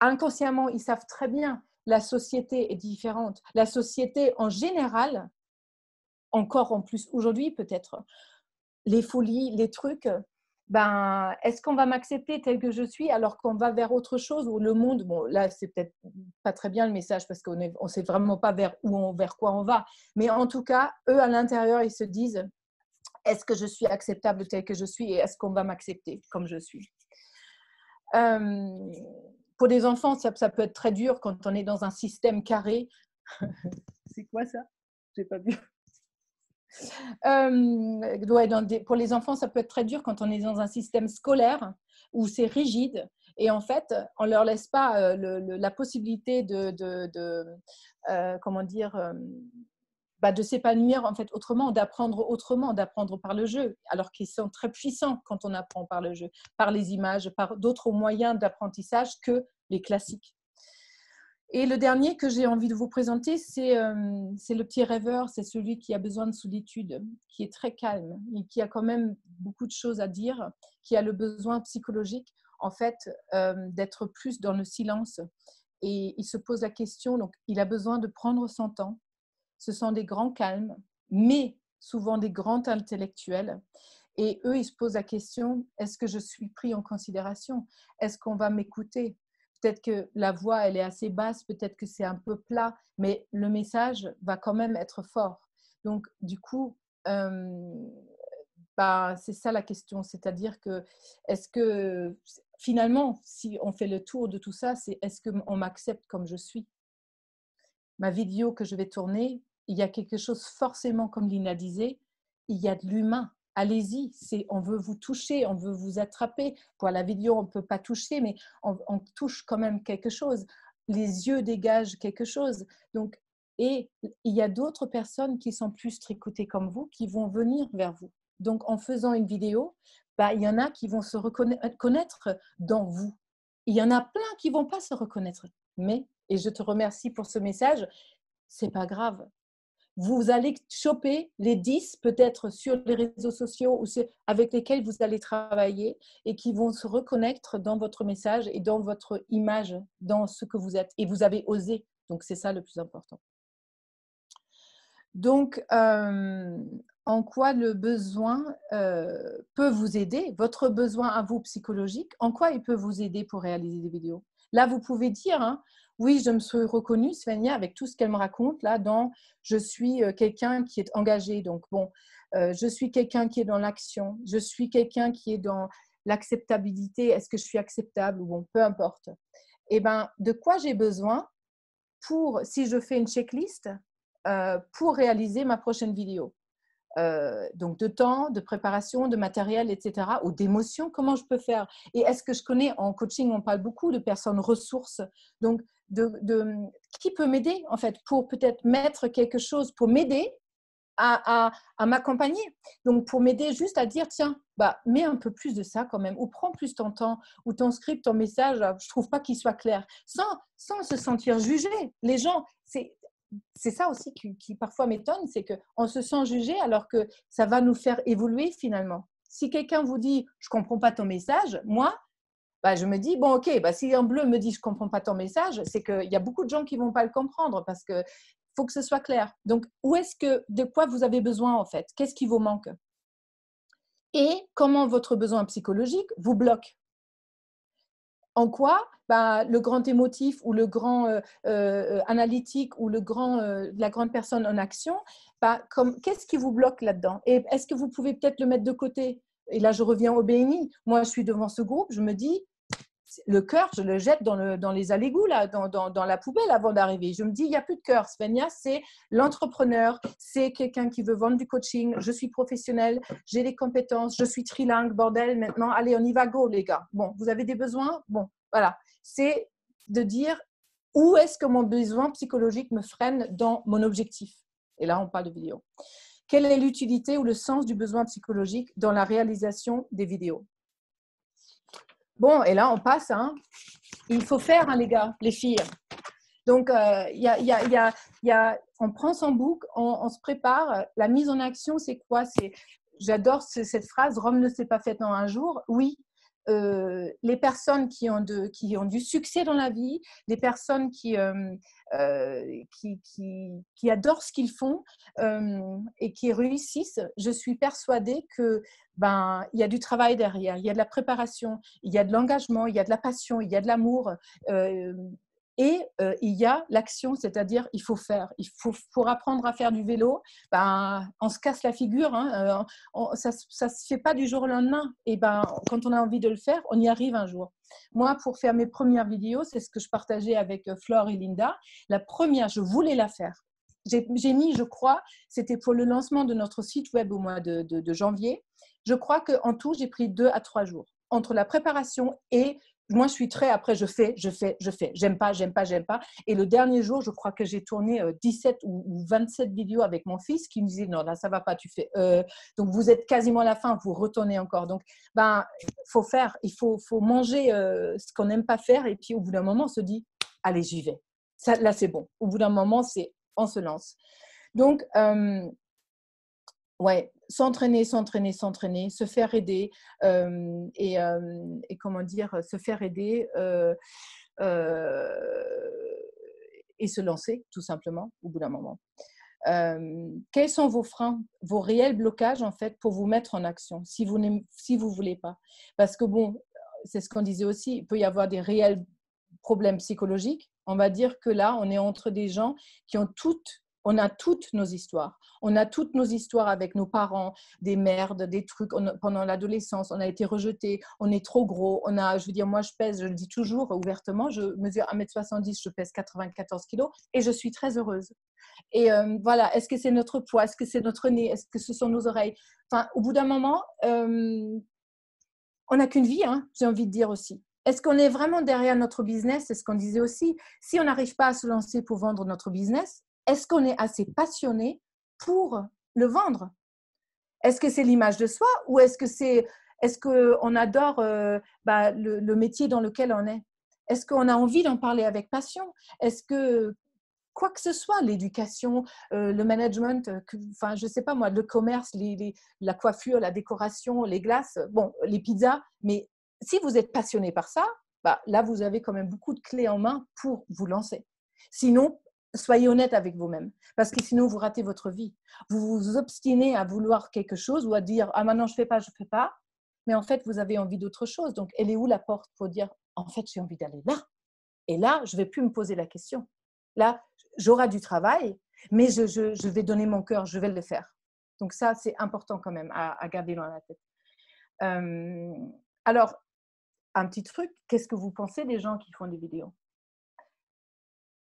S2: Inconsciemment, ils savent très bien, la société est différente. La société, en général, encore en plus aujourd'hui peut-être, les folies, les trucs, est-ce qu'on va m'accepter tel que je suis alors qu'on va vers autre chose ou le monde, bon là c'est peut-être pas très bien le message parce qu'on ne sait vraiment pas vers quoi on va, mais en tout cas, eux à l'intérieur, ils se disent, est-ce que je suis acceptable tel que je suis et est-ce qu'on va m'accepter comme je suis? Pour des enfants, ça peut être très dur quand on est dans un système carré. C'est quoi ça? J'ai pas vu. Pour les enfants, ça peut être très dur quand on est dans un système scolaire où c'est rigide et en fait, on ne leur laisse pas la possibilité comment dire, de s'épanouir en fait autrement, d'apprendre par le jeu, alors qu'ils sont très puissants quand on apprend par le jeu, par les images, par d'autres moyens d'apprentissage que les classiques. Et le dernier que j'ai envie de vous présenter, c'est le petit rêveur, c'est celui qui a besoin de solitude, qui est très calme et qui a quand même beaucoup de choses à dire, qui a le besoin psychologique, en fait, d'être plus dans le silence. Et il se pose la question, donc il a besoin de prendre son temps. Ce sont des grands calmes, mais souvent des grands intellectuels. Et eux, ils se posent la question, est-ce que je suis pris en considération? Est-ce qu'on va m'écouter? Peut-être que la voix, elle est assez basse, peut-être que c'est un peu plat, mais le message va quand même être fort. Donc, du coup, c'est ça la question. C'est-à-dire que, est-ce que, finalement, si on fait le tour de tout ça, c'est est-ce qu'on m'accepte comme je suis? Ma vidéo que je vais tourner, il y a quelque chose forcément, comme Lina disait, il y a de l'humain. Allez-y, on veut vous toucher, on veut vous attraper. Pour la vidéo, on ne peut pas toucher, mais on touche quand même quelque chose. Les yeux dégagent quelque chose. Donc, et il y a d'autres personnes qui sont plus tricotées comme vous, qui vont venir vers vous. Donc, en faisant une vidéo, il y en a qui vont se reconnaître dans vous. Il y en a plein qui ne vont pas se reconnaître. Mais, et je te remercie pour ce message, c'est pas grave. Vous allez choper les 10 peut-être sur les réseaux sociaux ou avec lesquels vous allez travailler et qui vont se reconnaître dans votre message et dans votre image, dans ce que vous êtes. Et vous avez osé. Donc, c'est ça le plus important. Donc, en quoi le besoin peut vous aider, votre besoin à vous psychologique, en quoi il peut vous aider pour réaliser des vidéos? Là, vous pouvez dire, hein, oui, je me suis reconnue, Svenja, avec tout ce qu'elle me raconte, là, dans je suis quelqu'un qui est engagé, donc bon, je suis quelqu'un qui est dans l'action, je suis quelqu'un qui est dans l'acceptabilité, est-ce que je suis acceptable ou bon, peu importe. Eh bien, de quoi j'ai besoin pour, si je fais une checklist, pour réaliser ma prochaine vidéo. Donc de temps, de préparation, de matériel, etc. ou d'émotion, comment je peux faire? Et est-ce que je connais, en coaching, on parle beaucoup de personnes ressources, donc qui peut m'aider en fait pour peut-être mettre quelque chose, pour m'aider à m'accompagner. Donc pour m'aider juste à dire, tiens, mets un peu plus de ça quand même, ou prends plus ton temps, ou ton script, ton message, je trouve pas qu'il soit clair, sans se sentir jugé. Les gens, c'est ça aussi qui parfois m'étonne, c'est qu'on se sent jugé alors que ça va nous faire évoluer finalement. Si quelqu'un vous dit « je ne comprends pas ton message », moi, je me dis « bon, ok, si un bleu me dit « je ne comprends pas ton message », c'est qu'il y a beaucoup de gens qui ne vont pas le comprendre parce qu'il faut que ce soit clair. Donc, de quoi vous avez besoin en fait? Qu'est-ce qui vous manque? Et comment votre besoin psychologique vous bloque? En quoi le grand émotif ou le grand analytique ou la grande personne en action, qu'est-ce qui vous bloque là-dedans? Et est-ce que vous pouvez peut-être le mettre de côté? Et là, je reviens au BNI. Moi, je suis devant ce groupe, je me dis, le cœur, je le jette dans les allégous, là, dans la poubelle avant d'arriver. Je me dis, il n'y a plus de cœur. Svenja, c'est l'entrepreneur, c'est quelqu'un qui veut vendre du coaching. Je suis professionnelle, j'ai des compétences, je suis trilingue, bordel. Maintenant, allez, on y va, go, les gars. Bon, vous avez des besoins? Bon, voilà. C'est de dire où est-ce que mon besoin psychologique me freine dans mon objectif. Et là, on parle de vidéo. Quelle est l'utilité ou le sens du besoin psychologique dans la réalisation des vidéos? Bon, et là, on passe. Il faut faire, les gars, les filles. Donc, on prend son book, on se prépare. La mise en action, c'est quoi? J'adore cette phrase, Rome ne s'est pas faite en un jour. Oui, les personnes qui ont du succès dans la vie, les personnes qui adorent ce qu'ils font et qui réussissent, je suis persuadée que il y a du travail derrière, il y a de la préparation, il y a de l'engagement, il y a de la passion, il y a de l'amour. Et il y a l'action, c'est-à-dire il faut faire. Pour apprendre à faire du vélo, on se casse la figure. Ça ne se fait pas du jour au lendemain. Et quand on a envie de le faire, on y arrive un jour. Moi, pour faire mes premières vidéos, c'est ce que je partageais avec Flore et Linda. La première, je voulais la faire. J'ai mis, je crois, c'était pour le lancement de notre site web au mois de janvier. Je crois qu'en tout, j'ai pris 2 à 3 jours entre la préparation et moi, je suis très, après, je fais. J'aime pas, j'aime pas, j'aime pas. Et le dernier jour, je crois que j'ai tourné 17 ou 27 vidéos avec mon fils qui me disait, non, là, ça va pas, tu fais. Donc, vous êtes quasiment à la fin, vous retournez encore. Donc, ben, faut faire, faut manger ce qu'on n'aime pas faire. Et puis, au bout d'un moment, on se dit, allez, j'y vais. Ça, là, c'est bon. Au bout d'un moment, on se lance. Donc, ouais, s'entraîner, se faire aider et comment dire, se faire aider et se lancer tout simplement au bout d'un moment. Quels sont vos freins, vos réels blocages en fait pour vous mettre en action si vous voulez pas? Parce que bon, c'est ce qu'on disait aussi, il peut y avoir des réels problèmes psychologiques. On va dire que là, on est entre des gens qui ont on a toutes nos histoires. On a toutes nos histoires avec nos parents, des merdes, des trucs. Pendant l'adolescence, on a été rejetés, on est trop gros. Je veux dire, moi, je pèse, je le dis toujours ouvertement, je mesure 1,70 m, je pèse 94 kilos et je suis très heureuse. Et voilà, est-ce que c'est notre poids? Est-ce que c'est notre nez? Est-ce que ce sont nos oreilles? Enfin, au bout d'un moment, on n'a qu'une vie, hein, j'ai envie de dire aussi. Est-ce qu'on est vraiment derrière notre business? C'est ce qu'on disait aussi. Si on n'arrive pas à se lancer pour vendre notre business, est-ce qu'on est assez passionné pour le vendre? Est-ce que c'est l'image de soi ou est-ce qu'on adore le métier dans lequel on est? Est-ce qu'on a envie d'en parler avec passion? Est-ce que quoi que ce soit, l'éducation, le management, enfin, je ne sais pas moi, le commerce, la coiffure, la décoration, les glaces, bon, les pizzas, mais si vous êtes passionné par ça, bah, là, vous avez quand même beaucoup de clés en main pour vous lancer. Sinon, soyez honnête avec vous-même, parce que sinon, vous ratez votre vie. Vous vous obstinez à vouloir quelque chose ou à dire « Ah, maintenant, je ne fais pas », mais en fait, vous avez envie d'autre chose. Donc, elle est où la porte pour dire « En fait, j'ai envie d'aller là ». Et là, je ne vais plus me poser la question. Là, j'aurai du travail, mais je vais donner mon cœur, je vais le faire. Donc ça, c'est important quand même à garder dans la tête. Alors, un petit truc, qu'est-ce que vous pensez des gens qui font des vidéos?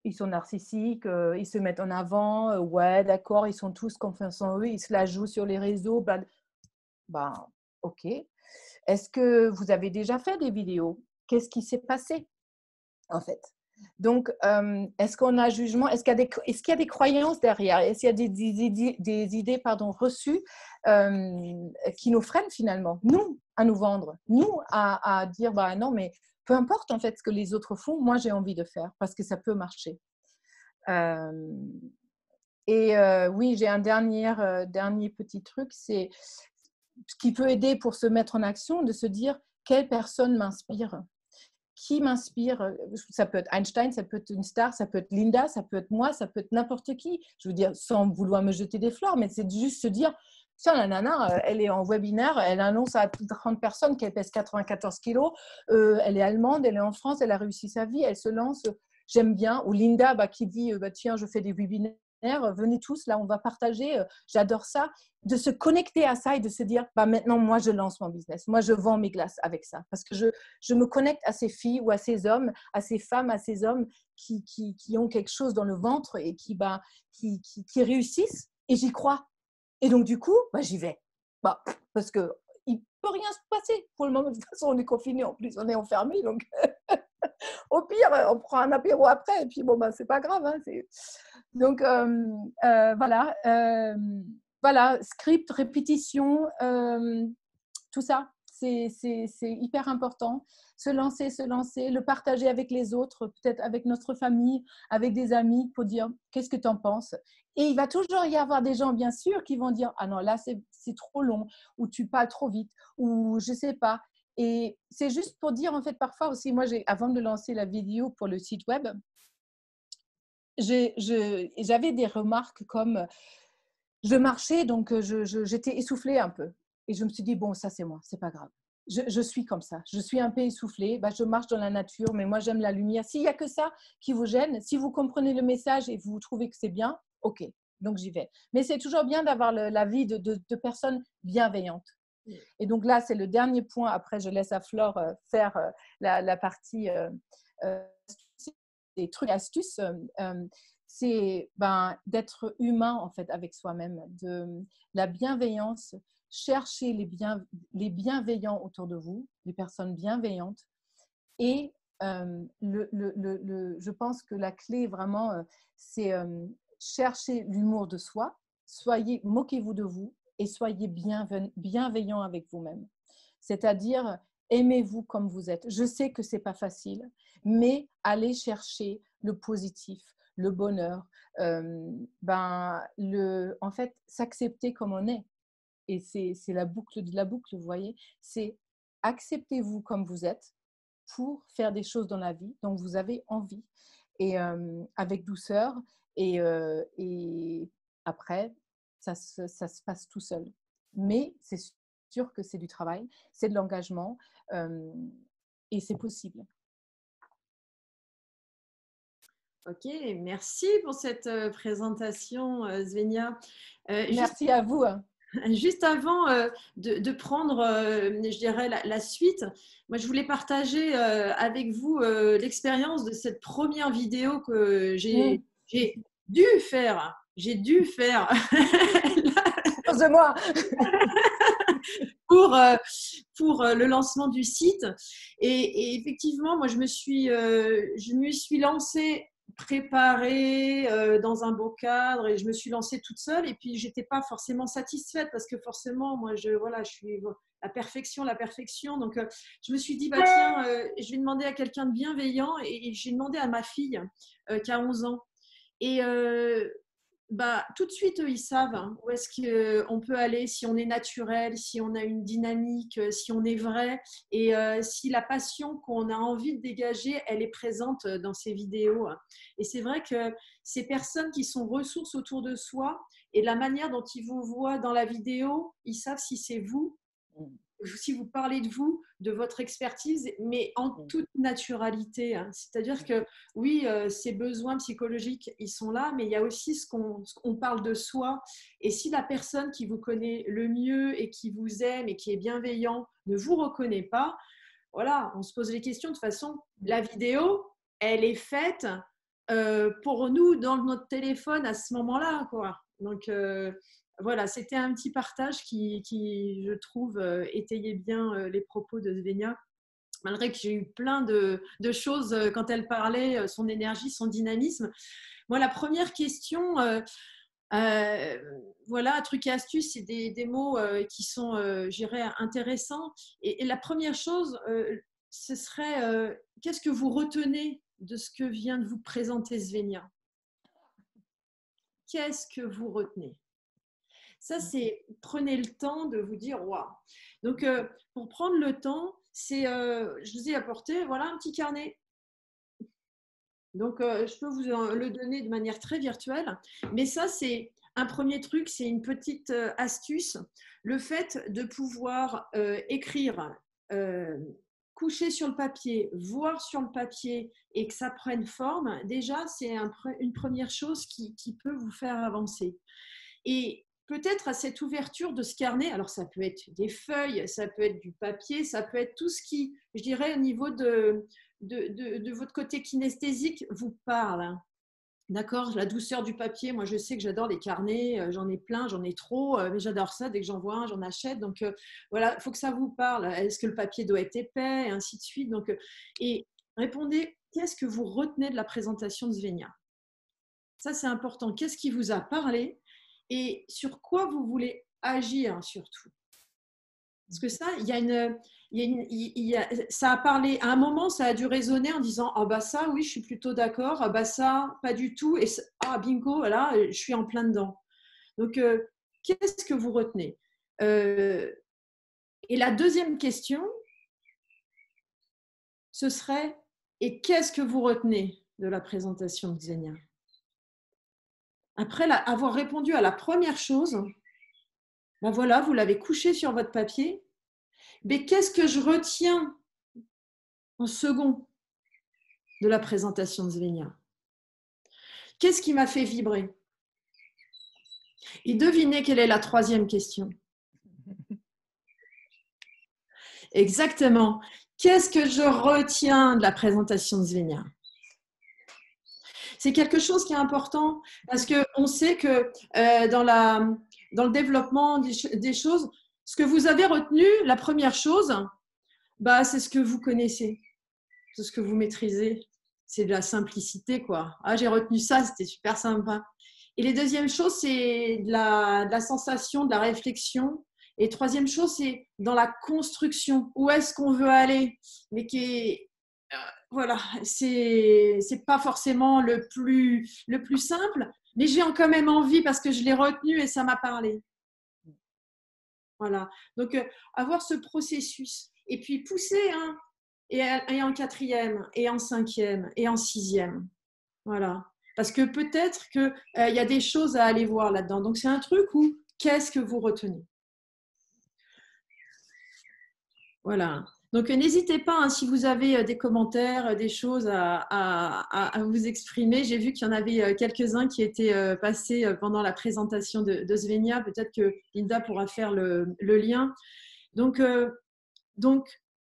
S2: Ils sont narcissiques, ils se mettent en avant, ouais, d'accord, ils sont tous confiance en eux, ils se la jouent sur les réseaux, ben, ok. Est-ce que vous avez déjà fait des vidéos? Qu'est-ce qui s'est passé en fait? Donc, est-ce qu'on a un jugement? Est-ce qu'il y a des croyances derrière? Est-ce qu'il y a des idées reçues qui nous freinent finalement, nous, à nous vendre, nous, à dire, bah non, mais peu importe en fait ce que les autres font, moi j'ai envie de faire parce que ça peut marcher. Oui, j'ai un dernier petit truc, c'est ce qui peut aider pour se mettre en action, de se dire quelle personne m'inspire. Qui m'inspire? Ça peut être Einstein, ça peut être une star, ça peut être Linda, ça peut être moi, ça peut être n'importe qui. Je veux dire, sans vouloir me jeter des fleurs, mais c'est juste se dire, tiens, la nana, elle est en webinaire, elle annonce à 30 personnes qu'elle pèse 94 kilos, elle est allemande, elle est en France, elle a réussi sa vie, elle se lance, j'aime bien. Ou Linda qui dit, tiens, je fais des webinaires, venez tous, là, on va partager, j'adore ça. De se connecter à ça et de se dire, maintenant, moi, je lance mon business. Moi, je vends mes glaces avec ça. Parce que je me connecte à ces filles ou à ces hommes, à ces femmes, à ces hommes qui ont quelque chose dans le ventre et qui réussissent. Et j'y crois. Et donc, du coup, j'y vais. Parce qu'il ne peut rien se passer. Pour le moment, de toute façon, on est confinés. En plus, on est enfermés. Donc, au pire, on prend un apéro après. Et puis, c'est pas grave. Hein, donc, voilà. Voilà, script, répétition, tout ça, c'est hyper important. Se lancer, le partager avec les autres, peut-être avec notre famille, avec des amis, pour dire qu'est-ce que tu en penses. Et il va toujours y avoir des gens, bien sûr, qui vont dire ah non, là, c'est trop long, ou tu parles trop vite, ou je sais pas. Et c'est juste pour dire, en fait, parfois aussi, moi, avant de lancer la vidéo pour le site web, j'avais des remarques comme je marchais, donc j'étais essoufflée un peu. Et je me suis dit, bon, ça c'est moi, c'est pas grave. Je suis comme ça, je suis un peu essoufflée, je marche dans la nature, mais moi j'aime la lumière. S'il n'y a que ça qui vous gêne, si vous comprenez le message et vous trouvez que c'est bien, ok, donc j'y vais. Mais c'est toujours bien d'avoir l'avis de personnes bienveillantes. Et donc là, c'est le dernier point. Après, je laisse à Flore faire la partie des trucs, astuces. C'est d'être humain en fait avec soi-même, de la bienveillance, chercher les bienveillants autour de vous, les personnes bienveillantes, Et je pense que la clé vraiment, c'est chercher l'humour de soi, moquez-vous de vous et soyez bienveillant avec vous-même. C'est-à-dire, aimez-vous comme vous êtes. Je sais que ce n'est pas facile, mais allez chercher le positif, le bonheur, en fait, s'accepter comme on est. Et c'est la boucle de la boucle, vous voyez. C'est acceptez-vous comme vous êtes pour faire des choses dans la vie dont vous avez envie et avec douceur et après, ça se passe tout seul. Mais c'est sûr que c'est du travail, c'est de l'engagement et c'est possible.
S3: Ok, merci pour cette présentation, Svenja.
S2: Merci à vous.
S3: Juste avant de prendre, je dirais, la suite, moi, je voulais partager avec vous l'expérience de cette première vidéo que j'ai dû faire. J'ai dû faire.
S2: De moi.
S3: pour le lancement du site. Et effectivement, moi, je me suis lancée préparée dans un beau cadre et je me suis lancée toute seule et puis j'étais pas forcément satisfaite parce que forcément moi je suis la perfection donc je me suis dit tiens je vais demander à quelqu'un de bienveillant et j'ai demandé à ma fille qui a 11 ans et tout de suite, eux, ils savent où est-ce qu'on peut aller, si on est naturel, si on a une dynamique, si on est vrai et si la passion qu'on a envie de dégager, elle est présente dans ces vidéos. Et c'est vrai que ces personnes qui sont ressources autour de soi et la manière dont ils vous voient dans la vidéo, ils savent si c'est vous, si vous parlez de vous, de votre expertise, mais en toute naturalité. C'est-à-dire que oui, ces besoins psychologiques, ils sont là, mais il y a aussi ce qu'on parle de soi. Et si la personne qui vous connaît le mieux et qui vous aime et qui est bienveillant ne vous reconnaît pas, voilà, on se pose les questions. De toute façon, la vidéo, elle est faite pour nous dans notre téléphone à ce moment-là, quoi. Donc, voilà, c'était un petit partage qui je trouve, étayait bien les propos de Svenja. Malgré que j'ai eu plein de choses quand elle parlait, son énergie, son dynamisme. Moi, la première question, voilà, truc et astuce, c'est des mots qui sont, je dirais, intéressants. Et la première chose, ce serait, qu'est-ce que vous retenez de ce que vient de vous présenter Svenja ? Qu'est-ce que vous retenez ? Ça, c'est prenez le temps de vous dire waouh. Donc, pour prendre le temps, c'est, je vous ai apporté, voilà, un petit carnet. Donc, je peux vous le donner de manière très virtuelle. Mais ça, c'est un premier truc, c'est une petite astuce. Le fait de pouvoir écrire, coucher sur le papier, voir sur le papier et que ça prenne forme, déjà, c'est une première chose qui peut vous faire avancer. Et peut-être à cette ouverture de ce carnet, alors ça peut être des feuilles, ça peut être du papier, ça peut être tout ce qui, je dirais, au niveau de votre côté kinesthésique, vous parle. D'accord ? La douceur du papier, moi je sais que j'adore les carnets, j'en ai plein, j'en ai trop, mais j'adore ça, dès que j'en vois un, j'en achète. Donc voilà, il faut que ça vous parle. Est-ce que le papier doit être épais ? Et ainsi de suite. Donc, et répondez, qu'est-ce que vous retenez de la présentation de Svenja ? Ça, c'est important. Qu'est-ce qui vous a parlé ? Et sur quoi vous voulez agir surtout. Parce que ça, ça a parlé, à un moment, ça a dû résonner en disant « Ah bah ça, oui, je suis plutôt d'accord. Ah bah ça, pas du tout. Et bingo, là, je suis en plein dedans. » Donc, qu'est-ce que vous retenez ? Et la deuxième question, ce serait « Et qu'est-ce que vous retenez de la présentation de Svenja ?» Après avoir répondu à la première chose, ben voilà, vous l'avez couché sur votre papier. Mais qu'est-ce que je retiens en second de la présentation de Svenja ? Qu'est-ce qui m'a fait vibrer ? Et devinez quelle est la troisième question. Exactement. Qu'est-ce que je retiens de la présentation de Svenja ? C'est quelque chose qui est important parce qu'on sait que dans le développement des choses, ce que vous avez retenu, la première chose, c'est ce que vous connaissez. tout ce que vous maîtrisez. C'est de la simplicité, quoi. Ah, j'ai retenu ça, c'était super sympa. Et les deuxième chose, c'est de la sensation, de la réflexion. Et troisième chose, c'est dans la construction. Où est-ce qu'on veut aller? Mais qui est, voilà, c'est pas forcément le plus simple, mais j'ai quand même envie parce que je l'ai retenu et ça m'a parlé. Voilà. Donc, avoir ce processus. Et puis pousser, hein, et en quatrième, et en cinquième, et en sixième. Voilà. Parce que peut-être qu'il y a des choses à aller voir là-dedans. Donc, c'est un truc où qu'est-ce que vous retenez? Voilà. Donc, n'hésitez pas, hein, si vous avez des commentaires, des choses à vous exprimer. J'ai vu qu'il y en avait quelques-uns qui étaient passés pendant la présentation de Svenja. Peut-être que Linda pourra faire le lien. Donc,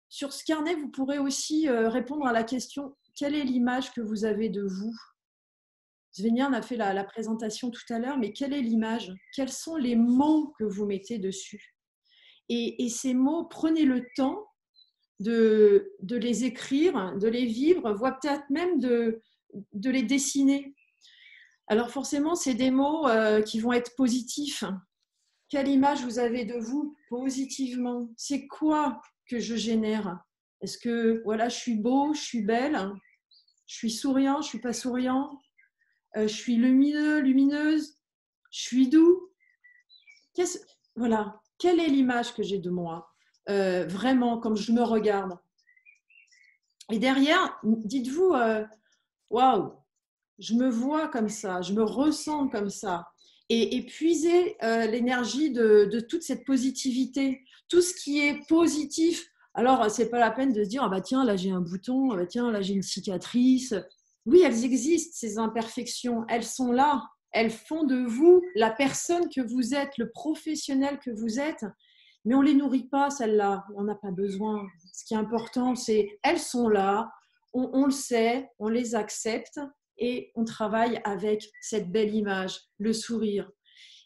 S3: sur ce carnet, vous pourrez aussi répondre à la question « Quelle est l'image que vous avez de vous ?» Svenja en a fait la présentation tout à l'heure, mais quelle est l'image? Quels sont les mots que vous mettez dessus? Et ces mots, prenez le temps de les écrire, de les vivre, voire peut-être même de les dessiner. Alors forcément, c'est des mots qui vont être positifs. Quelle image vous avez de vous positivement? C'est quoi que je génère? Est-ce que voilà, je suis beau, je suis belle, je suis souriant, je suis pas souriant, je suis lumineux, lumineuse, je suis doux? Voilà, quelle est l'image que j'ai de moi? Vraiment, comme je me regarde. Et derrière, dites-vous, waouh, je me vois comme ça, je me ressens comme ça. Et puisez l'énergie de toute cette positivité, tout ce qui est positif. Alors, ce n'est pas la peine de se dire, ah bah tiens, là j'ai un bouton, ah bah tiens, là j'ai une cicatrice. Oui, elles existent, ces imperfections, elles sont là. Elles font de vous la personne que vous êtes, le professionnel que vous êtes. Mais on ne les nourrit pas, celles-là. On n'a pas besoin. Ce qui est important, c'est elles sont là, on le sait, on les accepte et on travaille avec cette belle image, le sourire.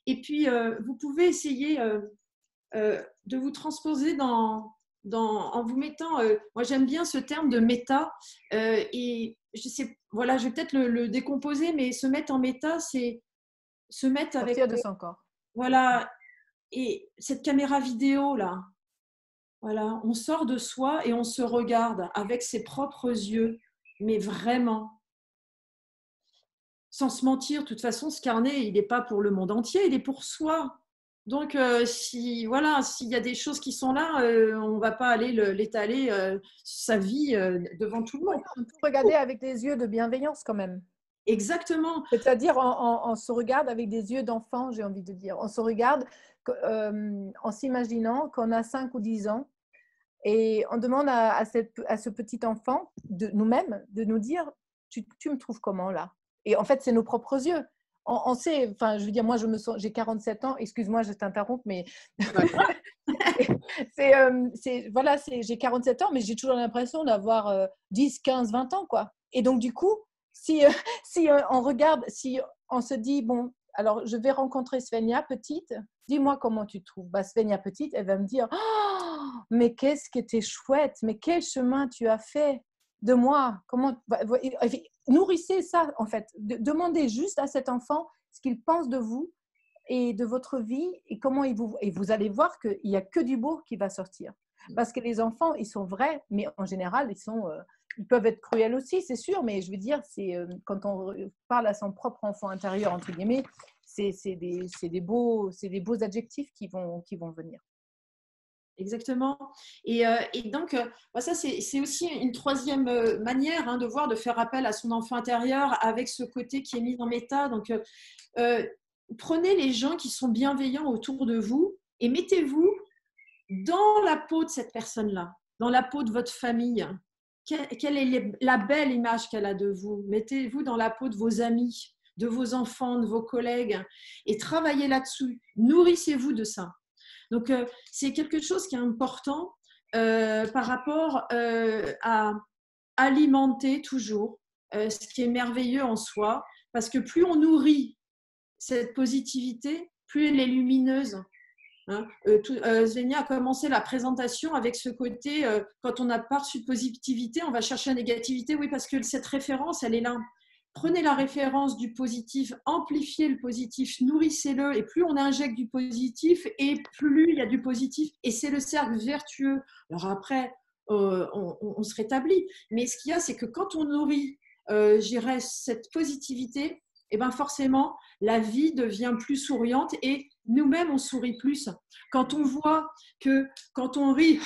S3: Et puis, vous pouvez essayer de vous transposer en vous mettant… moi, j'aime bien ce terme de méta. Et je sais, voilà, je vais peut-être le décomposer, mais se mettre en méta, c'est se mettre avec…
S2: Sortir de son corps.
S3: Voilà. Et cette caméra vidéo, là, voilà, on sort de soi et on se regarde avec ses propres yeux, mais vraiment, sans se mentir. De toute façon, ce carnet, il n'est pas pour le monde entier, il est pour soi. Donc, s'il y a des choses qui sont là, on ne va pas aller l'étaler, sa vie, devant tout le monde.
S2: On peut regarder avec des yeux de bienveillance quand même.
S3: Exactement.
S2: C'est-à-dire, on se regarde avec des yeux d'enfant, j'ai envie de dire. On se regarde en s'imaginant qu'on a 5 ou 10 ans et on demande à ce petit enfant, de nous-mêmes, de nous dire tu me trouves comment là? Et en fait, c'est nos propres yeux. On sait, enfin, je veux dire, moi, j'ai 47 ans, excuse-moi, je t'interromps, mais voilà, j'ai 47 ans, mais j'ai toujours l'impression d'avoir 10, 15, 20 ans, quoi. Et donc, du coup, si on regarde, si on se dit, bon, alors je vais rencontrer Svenja petite, dis-moi comment tu te trouves. Bah, Svenja petite, elle va me dire, oh, mais qu'est-ce que t'es chouette, mais quel chemin tu as fait de moi. Nourrissez ça, en fait. Demandez juste à cet enfant ce qu'il pense de vous et de votre vie et comment et vous allez voir qu'il n'y a que du beau qui va sortir. Parce que les enfants, ils sont vrais, mais en général, ils peuvent être cruels aussi, c'est sûr, mais je veux dire, quand on parle à son propre enfant intérieur, entre guillemets, c'est des beaux adjectifs qui vont venir.
S3: Exactement. Et donc, ça, c'est aussi une troisième manière de voir, de faire appel à son enfant intérieur avec ce côté qui est mis en méta. Donc, prenez les gens qui sont bienveillants autour de vous et mettez-vous dans la peau de cette personne-là, dans la peau de votre famille. Quelle est la belle image qu'elle a de vous? Mettez-vous dans la peau de vos amis, de vos enfants, de vos collègues et travaillez là-dessus. Nourrissez-vous de ça. Donc, c'est quelque chose qui est important par rapport à alimenter toujours ce qui est merveilleux en soi, parce que plus on nourrit cette positivité, plus elle est lumineuse, Hein. Zenia a commencé la présentation avec ce côté, quand on n'a pas reçu de positivité, on va chercher la négativité. Oui, parce que cette référence, elle est là. Prenez la référence du positif, amplifiez le positif, nourrissez-le, et plus on injecte du positif, et plus il y a du positif, et c'est le cercle vertueux. Alors après, on se rétablit. Mais ce qu'il y a, c'est que quand on nourrit, je dirais, cette positivité, et ben forcément, la vie devient plus souriante et nous-mêmes, on sourit plus. Quand on voit que quand on rit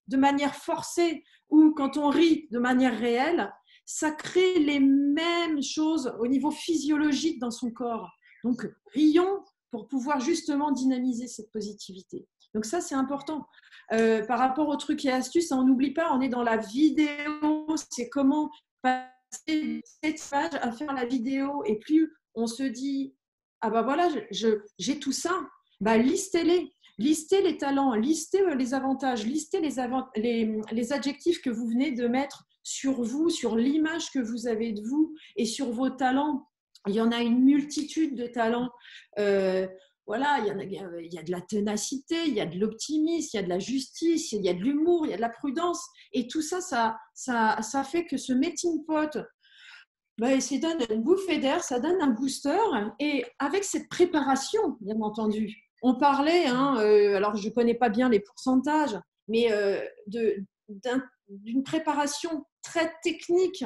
S3: de manière forcée ou quand on rit de manière réelle, ça crée les mêmes choses au niveau physiologique dans son corps. Donc, rions pour pouvoir justement dynamiser cette positivité. Donc ça, c'est important. Par rapport aux trucs et astuces, on n'oublie pas, on est dans la vidéo, c'est comment passer cette page à faire la vidéo. Et plus on se dit, ah ben voilà, j'ai tout ça, bah listez-les. Listez les talents, listez les avantages, listez les adjectifs que vous venez de mettre sur vous, sur l'image que vous avez de vous et sur vos talents. Il y en a une multitude de talents. Voilà, il y a de la ténacité, il y a de l'optimisme, il y a de la justice, il y a de l'humour, il y a de la prudence. Et tout ça, ça fait que ce melting pot, bah, ça donne une bouffée d'air, ça donne un booster. Et avec cette préparation, bien entendu, on parlait, alors je ne connais pas bien les pourcentages, mais d'une préparation très technique.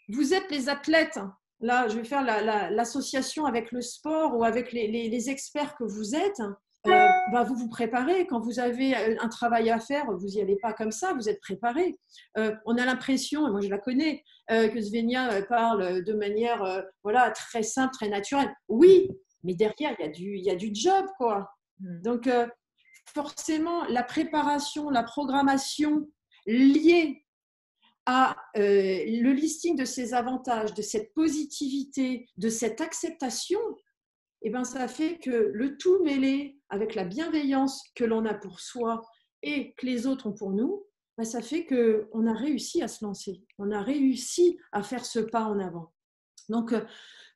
S3: Vous êtes les athlètes. Là, je vais faire l'association avec le sport ou avec les experts que vous êtes. Vous vous préparez. Quand vous avez un travail à faire, vous n'y allez pas comme ça, vous êtes préparé. On a l'impression, et moi je la connais, que Svenia parle de manière très simple, très naturelle. Oui, mais derrière, il y a du job, quoi. Donc, forcément, la préparation, la programmation liée à le listing de ces avantages, de cette positivité, de cette acceptation, eh ben, ça fait que le tout mêlé avec la bienveillance que l'on a pour soi et que les autres ont pour nous, ben, ça fait qu'on a réussi à se lancer, on a réussi à faire ce pas en avant. Donc,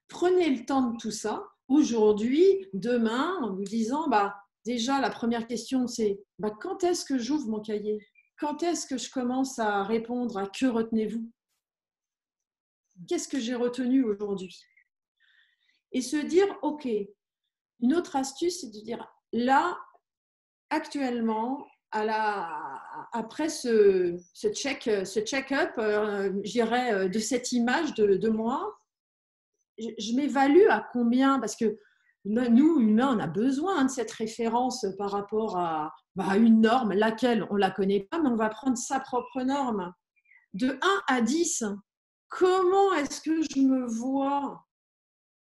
S3: prenez le temps de tout ça, aujourd'hui, demain, en vous disant, déjà, la première question, c'est quand est-ce que j'ouvre mon cahier ? Quand est-ce que je commence à répondre à que retenez-vous ? Qu'est-ce que j'ai retenu aujourd'hui ? Et se dire, OK, une autre astuce, c'est de dire, là, actuellement, après ce check-up, je dirais, de cette image de moi, je m'évalue à combien ? Parce que nous, humains, on a besoin de cette référence par rapport à une norme, laquelle on ne la connaît pas, mais on va prendre sa propre norme. De 1 à 10, comment est-ce que je me vois ?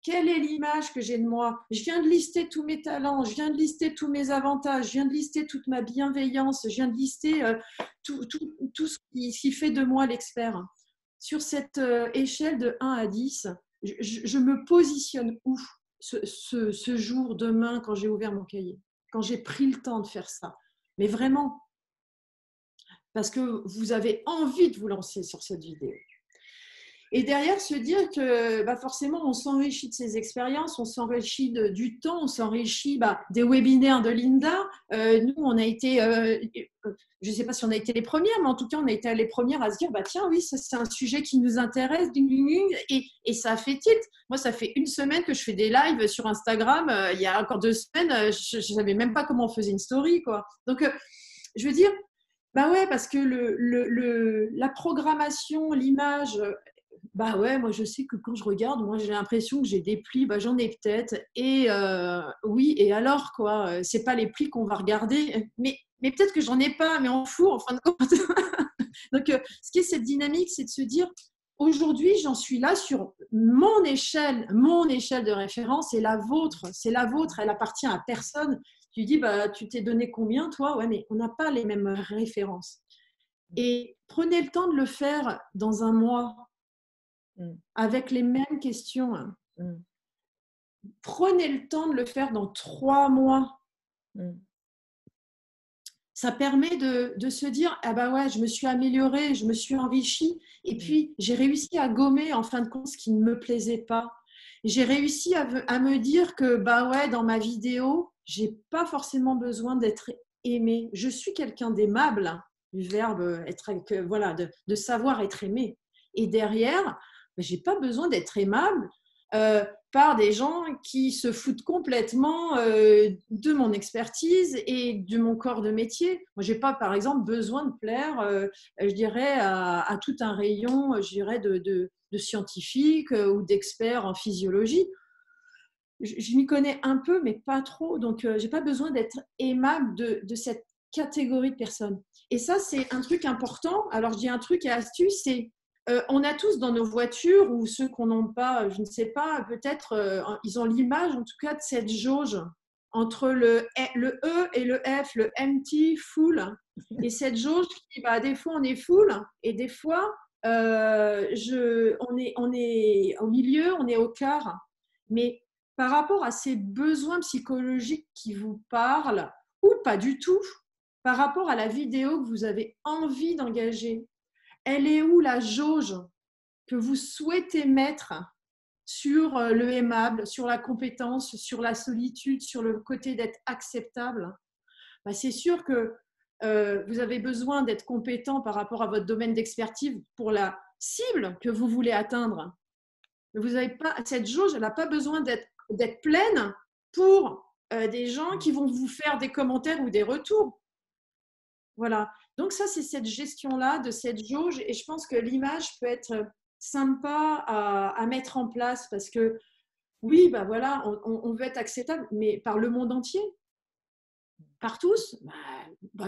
S3: Quelle est l'image que j'ai de moi ? Je viens de lister tous mes talents, je viens de lister tous mes avantages, je viens de lister toute ma bienveillance, je viens de lister tout ce qui fait de moi l'expert. Sur cette échelle de 1 à 10, je me positionne où ce jour, demain, quand j'ai ouvert mon cahier, quand j'ai pris le temps de faire ça. Mais vraiment, parce que vous avez envie de vous lancer sur cette vidéo. Et derrière, se dire que forcément, on s'enrichit de ces expériences, on s'enrichit du temps, on s'enrichit des webinaires de Linda. Nous, on a été, je ne sais pas si on a été les premières, mais en tout cas, on a été les premières à se dire, tiens, oui, ça, c'est un sujet qui nous intéresse, et ça a fait tilt. Moi, ça fait 1 semaine que je fais des lives sur Instagram. Il y a encore 2 semaines, je ne savais même pas comment on faisait une story, quoi. Donc, je veux dire, ouais, parce que la programmation, l'image… moi je sais que quand je regarde, moi j'ai l'impression que j'ai des plis, j'en ai peut-être, et oui, et alors quoi, c'est pas les plis qu'on va regarder, mais peut-être que j'en ai pas, mais on fout en fin de compte. Donc ce qui est cette dynamique, c'est de se dire, aujourd'hui j'en suis là sur mon échelle de référence, et la vôtre, elle appartient à personne. Tu dis, tu t'es donné combien toi ? Ouais, mais on n'a pas les mêmes références. Et prenez le temps de le faire dans un mois, avec les mêmes questions. Prenez le temps de le faire dans 3 mois. Ça permet de se dire, ouais, je me suis améliorée, je me suis enrichie, et puis j'ai réussi à gommer en fin de compte ce qui ne me plaisait pas. J'ai réussi à me dire que ouais, dans ma vidéo, j'ai pas forcément besoin d'être aimée. Je suis quelqu'un d'aimable, du verbe être, voilà, de savoir être aimé. Et derrière, j'ai pas besoin d'être aimable par des gens qui se foutent complètement de mon expertise et de mon corps de métier. Moi, j'ai pas, par exemple, besoin de plaire, je dirais, à tout un rayon, je dirais, de scientifiques ou d'experts en physiologie. Je m'y connais un peu, mais pas trop. Donc, j'ai pas besoin d'être aimable de cette catégorie de personnes. Et ça, c'est un truc important. Alors, je dis un truc et astuce, c'est on a tous dans nos voitures, ou ceux qu'on n'ont pas, je ne sais pas, peut-être ils ont l'image en tout cas de cette jauge entre le E et le F, le empty, full. Et cette jauge qui, bah, des fois on est full et des fois on est au milieu, on est au quart. Mais par rapport à ces besoins psychologiques qui vous parlent, ou pas du tout, par rapport à la vidéo que vous avez envie d'engager, elle est où la jauge que vous souhaitez mettre sur le aimable, sur la compétence, sur la solitude, sur le côté d'être acceptable? Bah, c'est sûr que vous avez besoin d'être compétent par rapport à votre domaine d'expertise pour la cible que vous voulez atteindre. Mais vous avez pas, cette jauge, elle n'a pas besoin d'être pleine pour des gens qui vont vous faire des commentaires ou des retours. Voilà. Donc ça, c'est cette gestion-là de cette jauge. Et je pense que l'image peut être sympa à mettre en place parce que oui, bah voilà, on veut être acceptable, mais par le monde entier, par tous,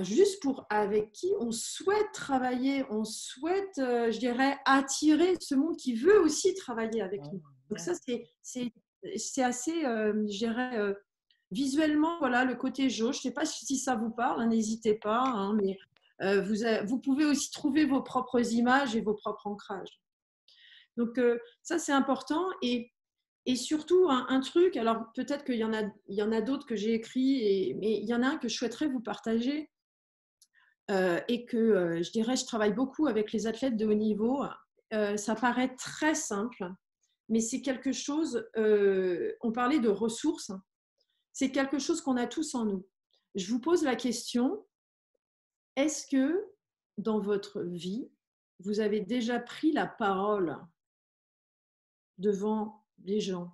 S3: juste pour avec qui on souhaite travailler, on souhaite, je dirais, attirer ce monde qui veut aussi travailler avec nous. Donc ça, c'est assez, je dirais, visuellement, voilà, le côté jauge. Je ne sais pas si ça vous parle, hein, n'hésitez pas, hein, mais vous pouvez aussi trouver vos propres images et vos propres ancrages. Donc ça, c'est important. Et surtout, un truc, alors peut-être qu'il y en a d'autres que j'ai écrits, mais il y en a un que je souhaiterais vous partager et que je dirais, je travaille beaucoup avec les athlètes de haut niveau. Ça paraît très simple, mais c'est quelque chose, on parlait de ressources, c'est quelque chose qu'on a tous en nous. Je vous pose la question, est-ce que dans votre vie, vous avez déjà pris la parole devant des gens?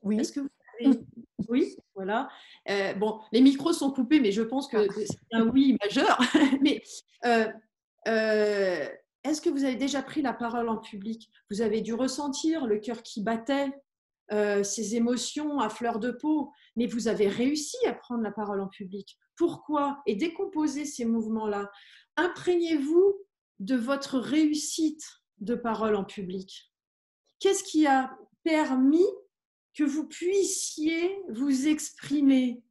S2: Oui.
S3: Est-ce que vous avez... Oui, voilà. Bon, les micros sont coupés, mais je pense que c'est un oui majeur. Mais est-ce que vous avez déjà pris la parole en public? Vous avez dû ressentir le cœur qui battait, ces émotions à fleur de peau, mais vous avez réussi à prendre la parole en public. Pourquoi? Et décomposer ces mouvements-là. Imprégnez-vous de votre réussite de parole en public. Qu'est-ce qui a permis que vous puissiez vous exprimer?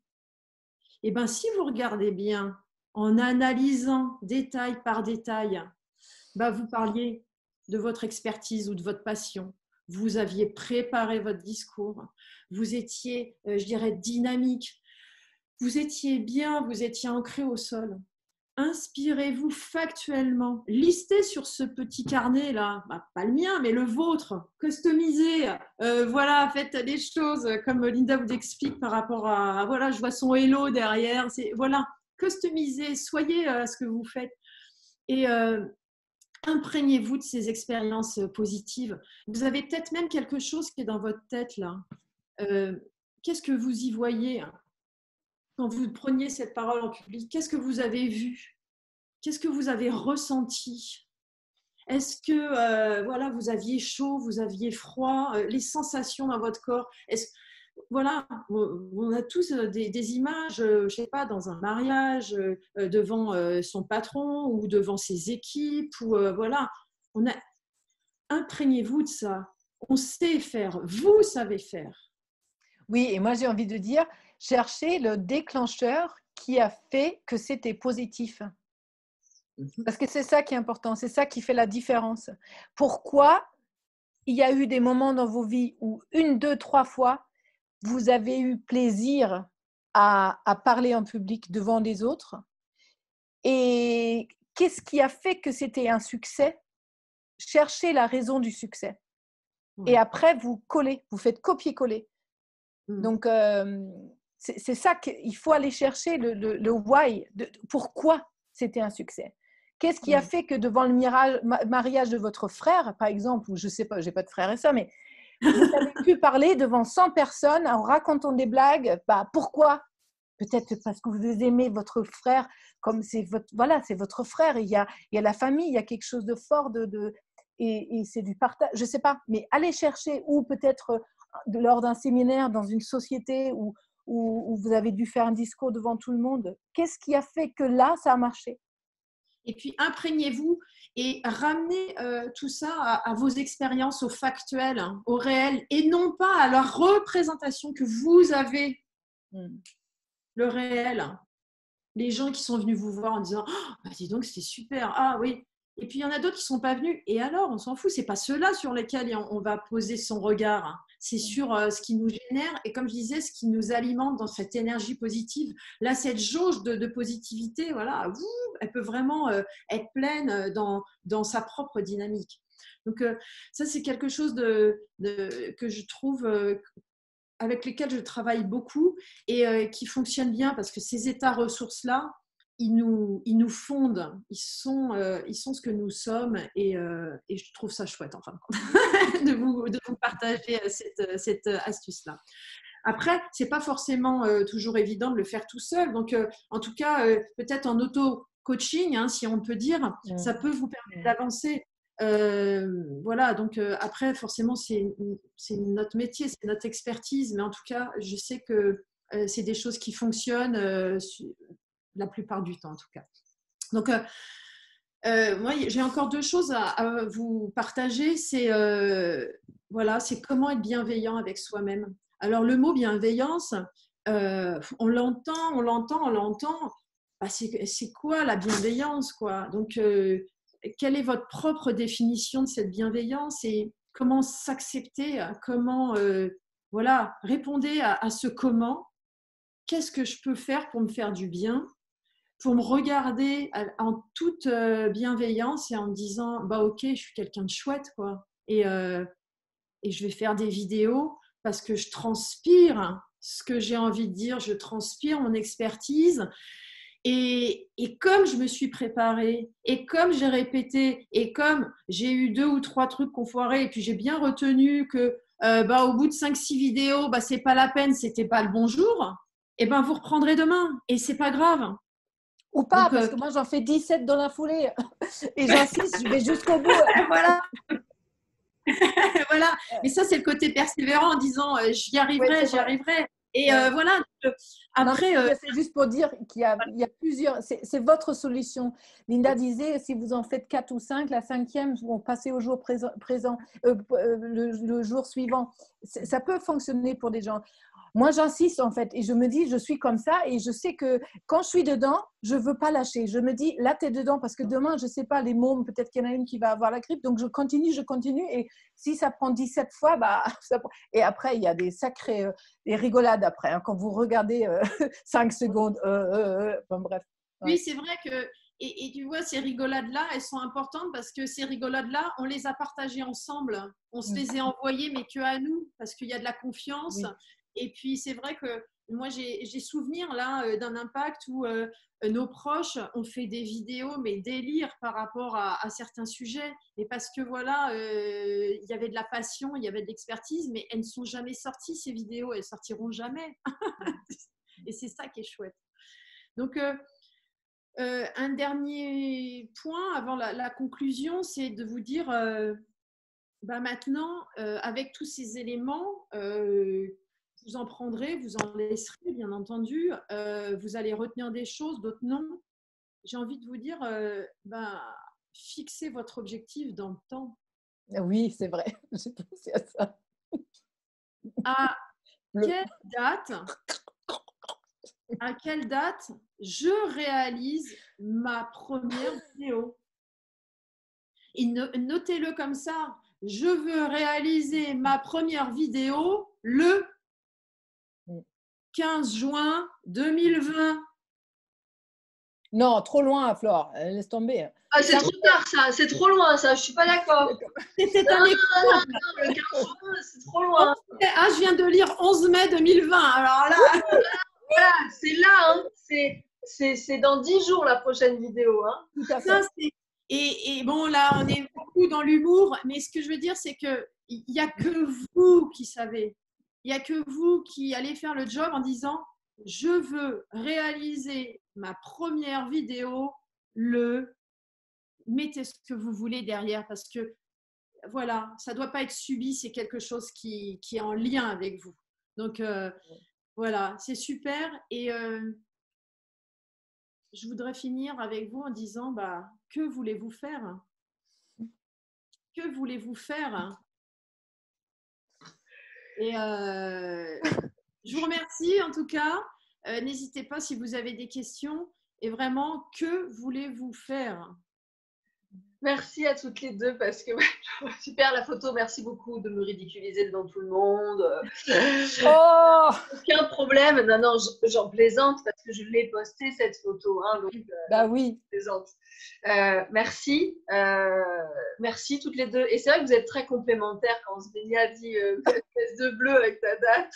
S3: Eh bien, si vous regardez bien, en analysant détail par détail, vous parliez de votre expertise ou de votre passion. Vous aviez préparé votre discours. Vous étiez, je dirais, dynamique. Vous étiez bien, vous étiez ancré au sol. Inspirez-vous factuellement. Listez sur ce petit carnet-là, pas le mien, mais le vôtre. Customisez. Voilà, faites des choses comme Linda vous explique par rapport à, voilà, je vois son hello derrière. Voilà, customisez, soyez ce que vous faites. Et imprégnez-vous de ces expériences positives. Vous avez peut-être même quelque chose qui est dans votre tête là. Qu'est-ce que vous y voyez quand vous preniez cette parole en public? Qu'est-ce que vous avez vu? Qu'est-ce que vous avez ressenti? Est-ce que voilà, vous aviez chaud, vous aviez froid, les sensations dans votre corps? Voilà, on a tous des images, je ne sais pas, dans un mariage, devant son patron ou devant ses équipes, ou voilà. Imprégnez-vous de ça. On sait faire, vous savez faire.
S2: Oui, et moi j'ai envie de dire, cherchez le déclencheur qui a fait que c'était positif. Parce que c'est ça qui est important, c'est ça qui fait la différence. Pourquoi il y a eu des moments dans vos vies où 1, 2, 3 fois, vous avez eu plaisir à parler en public devant les autres? Et qu'est-ce qui a fait que c'était un succès? Cherchez la raison du succès. et après, vous collez, vous faites copier-coller.
S3: Mm.
S2: Donc, c'est ça qu'il faut aller chercher, le why, pourquoi c'était un succès. Qu'est-ce qui a fait que devant le mariage de votre frère, par exemple, ou je ne sais pas, je n'ai pas de frère et sœur, mais vous avez pu parler devant 100 personnes en racontant des blagues. Pourquoi ? Peut-être parce que vous aimez votre frère, comme c'est votre frère. Il y a la famille, il y a quelque chose de fort, et c'est du partage. Je ne sais pas, mais allez chercher, ou peut-être lors d'un séminaire dans une société où vous avez dû faire un discours devant tout le monde. Qu'est-ce qui a fait que là, ça a marché ?
S3: Et puis, imprégnez-vous et ramenez tout ça à vos expériences, au factuel, hein, au réel, et non pas à la représentation que vous avez, le réel. Les gens qui sont venus vous voir en disant « dis donc, c'était super, ah oui ». Et puis, il y en a d'autres qui ne sont pas venus. Et alors, on s'en fout, ce n'est pas ceux-là sur lesquels on va poser son regard. Hein. C'est sur ce qui nous génère et, comme je disais, ce qui nous alimente dans cette énergie positive. Là, cette jauge de positivité, voilà, elle peut vraiment être pleine dans sa propre dynamique. Donc, ça, c'est quelque chose que je trouve… avec lesquels je travaille beaucoup et qui fonctionnent bien parce que ces états ressources-là, ils nous fondent, ils sont ce que nous sommes et je trouve ça chouette enfin de vous partager cette astuce-là. Après, ce n'est pas forcément toujours évident de le faire tout seul, donc en tout cas, peut-être en auto-coaching, hein, si on peut dire, ça peut vous permettre d'avancer. Voilà, donc après, forcément, c'est notre métier, c'est notre expertise, mais en tout cas, je sais que c'est des choses qui fonctionnent la plupart du temps, en tout cas. Donc, moi, j'ai encore deux choses à vous partager. C'est comment être bienveillant avec soi-même. Alors, le mot bienveillance, on l'entend. C'est quoi la bienveillance, quoi ? Donc, quelle est votre propre définition de cette bienveillance et comment s'accepter, comment, répondez à ce comment. Qu'est-ce que je peux faire pour me faire du bien, pour me regarder en toute bienveillance et en me disant, ok, je suis quelqu'un de chouette, quoi. Et je vais faire des vidéos parce que je transpire ce que j'ai envie de dire, je transpire mon expertise. Et comme je me suis préparée, et comme j'ai répété, et comme j'ai eu 2 ou 3 trucs qu'on foirait, et puis j'ai bien retenu que au bout de 5-6 vidéos, c'est pas la peine, c'était pas le bon jour, et vous reprendrez demain, et c'est pas grave.
S2: Ou pas, donc, parce que moi j'en fais 17 dans la foulée, et j'insiste, je vais jusqu'au bout.
S3: Voilà. Voilà, mais ça c'est le côté persévérant en disant j'y arriverai, j'y arriverai. Et voilà, après…
S2: c'est juste pour dire qu'il y a plusieurs… C'est votre solution. Linda disait, si vous en faites 4 ou 5, la 5e, vous passez au jour présent, le jour suivant. Ça peut fonctionner pour des gens. Moi, j'insiste en fait et je me dis, je suis comme ça et je sais que quand je suis dedans, je ne veux pas lâcher. Je me dis, là, tu es dedans parce que demain, je ne sais pas, les mômes, peut-être qu'il y en a une qui va avoir la grippe. Donc, je continue et si ça prend 17 fois, et après, il y a des sacrées des rigolades après. Hein, quand vous regardez 5 secondes, bref.
S3: Ouais. Oui, c'est vrai que… Et tu vois, ces rigolades-là, elles sont importantes parce que ces rigolades-là, on les a partagées ensemble. On se les a envoyées, mais que à nous, parce qu'il y a de la confiance. Oui. Et puis, c'est vrai que moi, j'ai souvenir là d'un impact où nos proches ont fait des vidéos, mais délire par rapport à certains sujets. Et parce que voilà, il y avait de la passion, il y avait de l'expertise, mais elles ne sont jamais sorties, ces vidéos. Elles sortiront jamais. Et c'est ça qui est chouette. Donc, un dernier point avant la conclusion, c'est de vous dire maintenant, avec tous ces éléments, vous en prendrez, vous en laisserez, bien entendu. Vous allez retenir des choses, d'autres non. J'ai envie de vous dire, fixez votre objectif dans le temps.
S2: Oui, c'est vrai. J'ai pensé à ça.
S3: À quelle date je réalise ma première vidéo? Et notez-le comme ça. Je veux réaliser ma première vidéo le 15 juin 2020.
S2: Non, trop loin, Flore. Laisse tomber.
S1: Ah, c'est trop tard, ça. C'est trop loin, ça. Je suis pas d'accord.
S3: C'était un
S1: Non,
S3: exemple.
S1: le 15 juin, c'est trop loin.
S3: Ah, je viens de lire 11 mai 2020. Alors là,
S1: Voilà, c'est là. Hein. C'est dans 10 jours la prochaine vidéo. Hein.
S2: Tout à fait.
S3: ça, et bon, là, on est beaucoup dans l'humour, mais ce que je veux dire, c'est qu'il n'y a que vous qui savez. Il n'y a que vous qui allez faire le job en disant je veux réaliser ma première vidéo, mettez ce que vous voulez derrière parce que voilà, ça ne doit pas être subi, c'est quelque chose qui est en lien avec vous. Donc voilà, c'est super. Et je voudrais finir avec vous en disant que voulez-vous faire? Que voulez-vous faire? Et je vous remercie en tout cas. N'hésitez pas si vous avez des questions. Et vraiment, que voulez-vous faire?
S1: Merci à toutes les deux parce que super la photo. Merci beaucoup de me ridiculiser devant tout le monde.
S2: Oh,
S1: Aucun problème. Non, non, j'en plaisante parce que je l'ai postée cette photo. Hein, donc,
S2: bah oui.
S1: je plaisante. Merci. Merci toutes les deux. Et c'est vrai que vous êtes très complémentaires quand Svénia dit espèce de bleu avec ta date.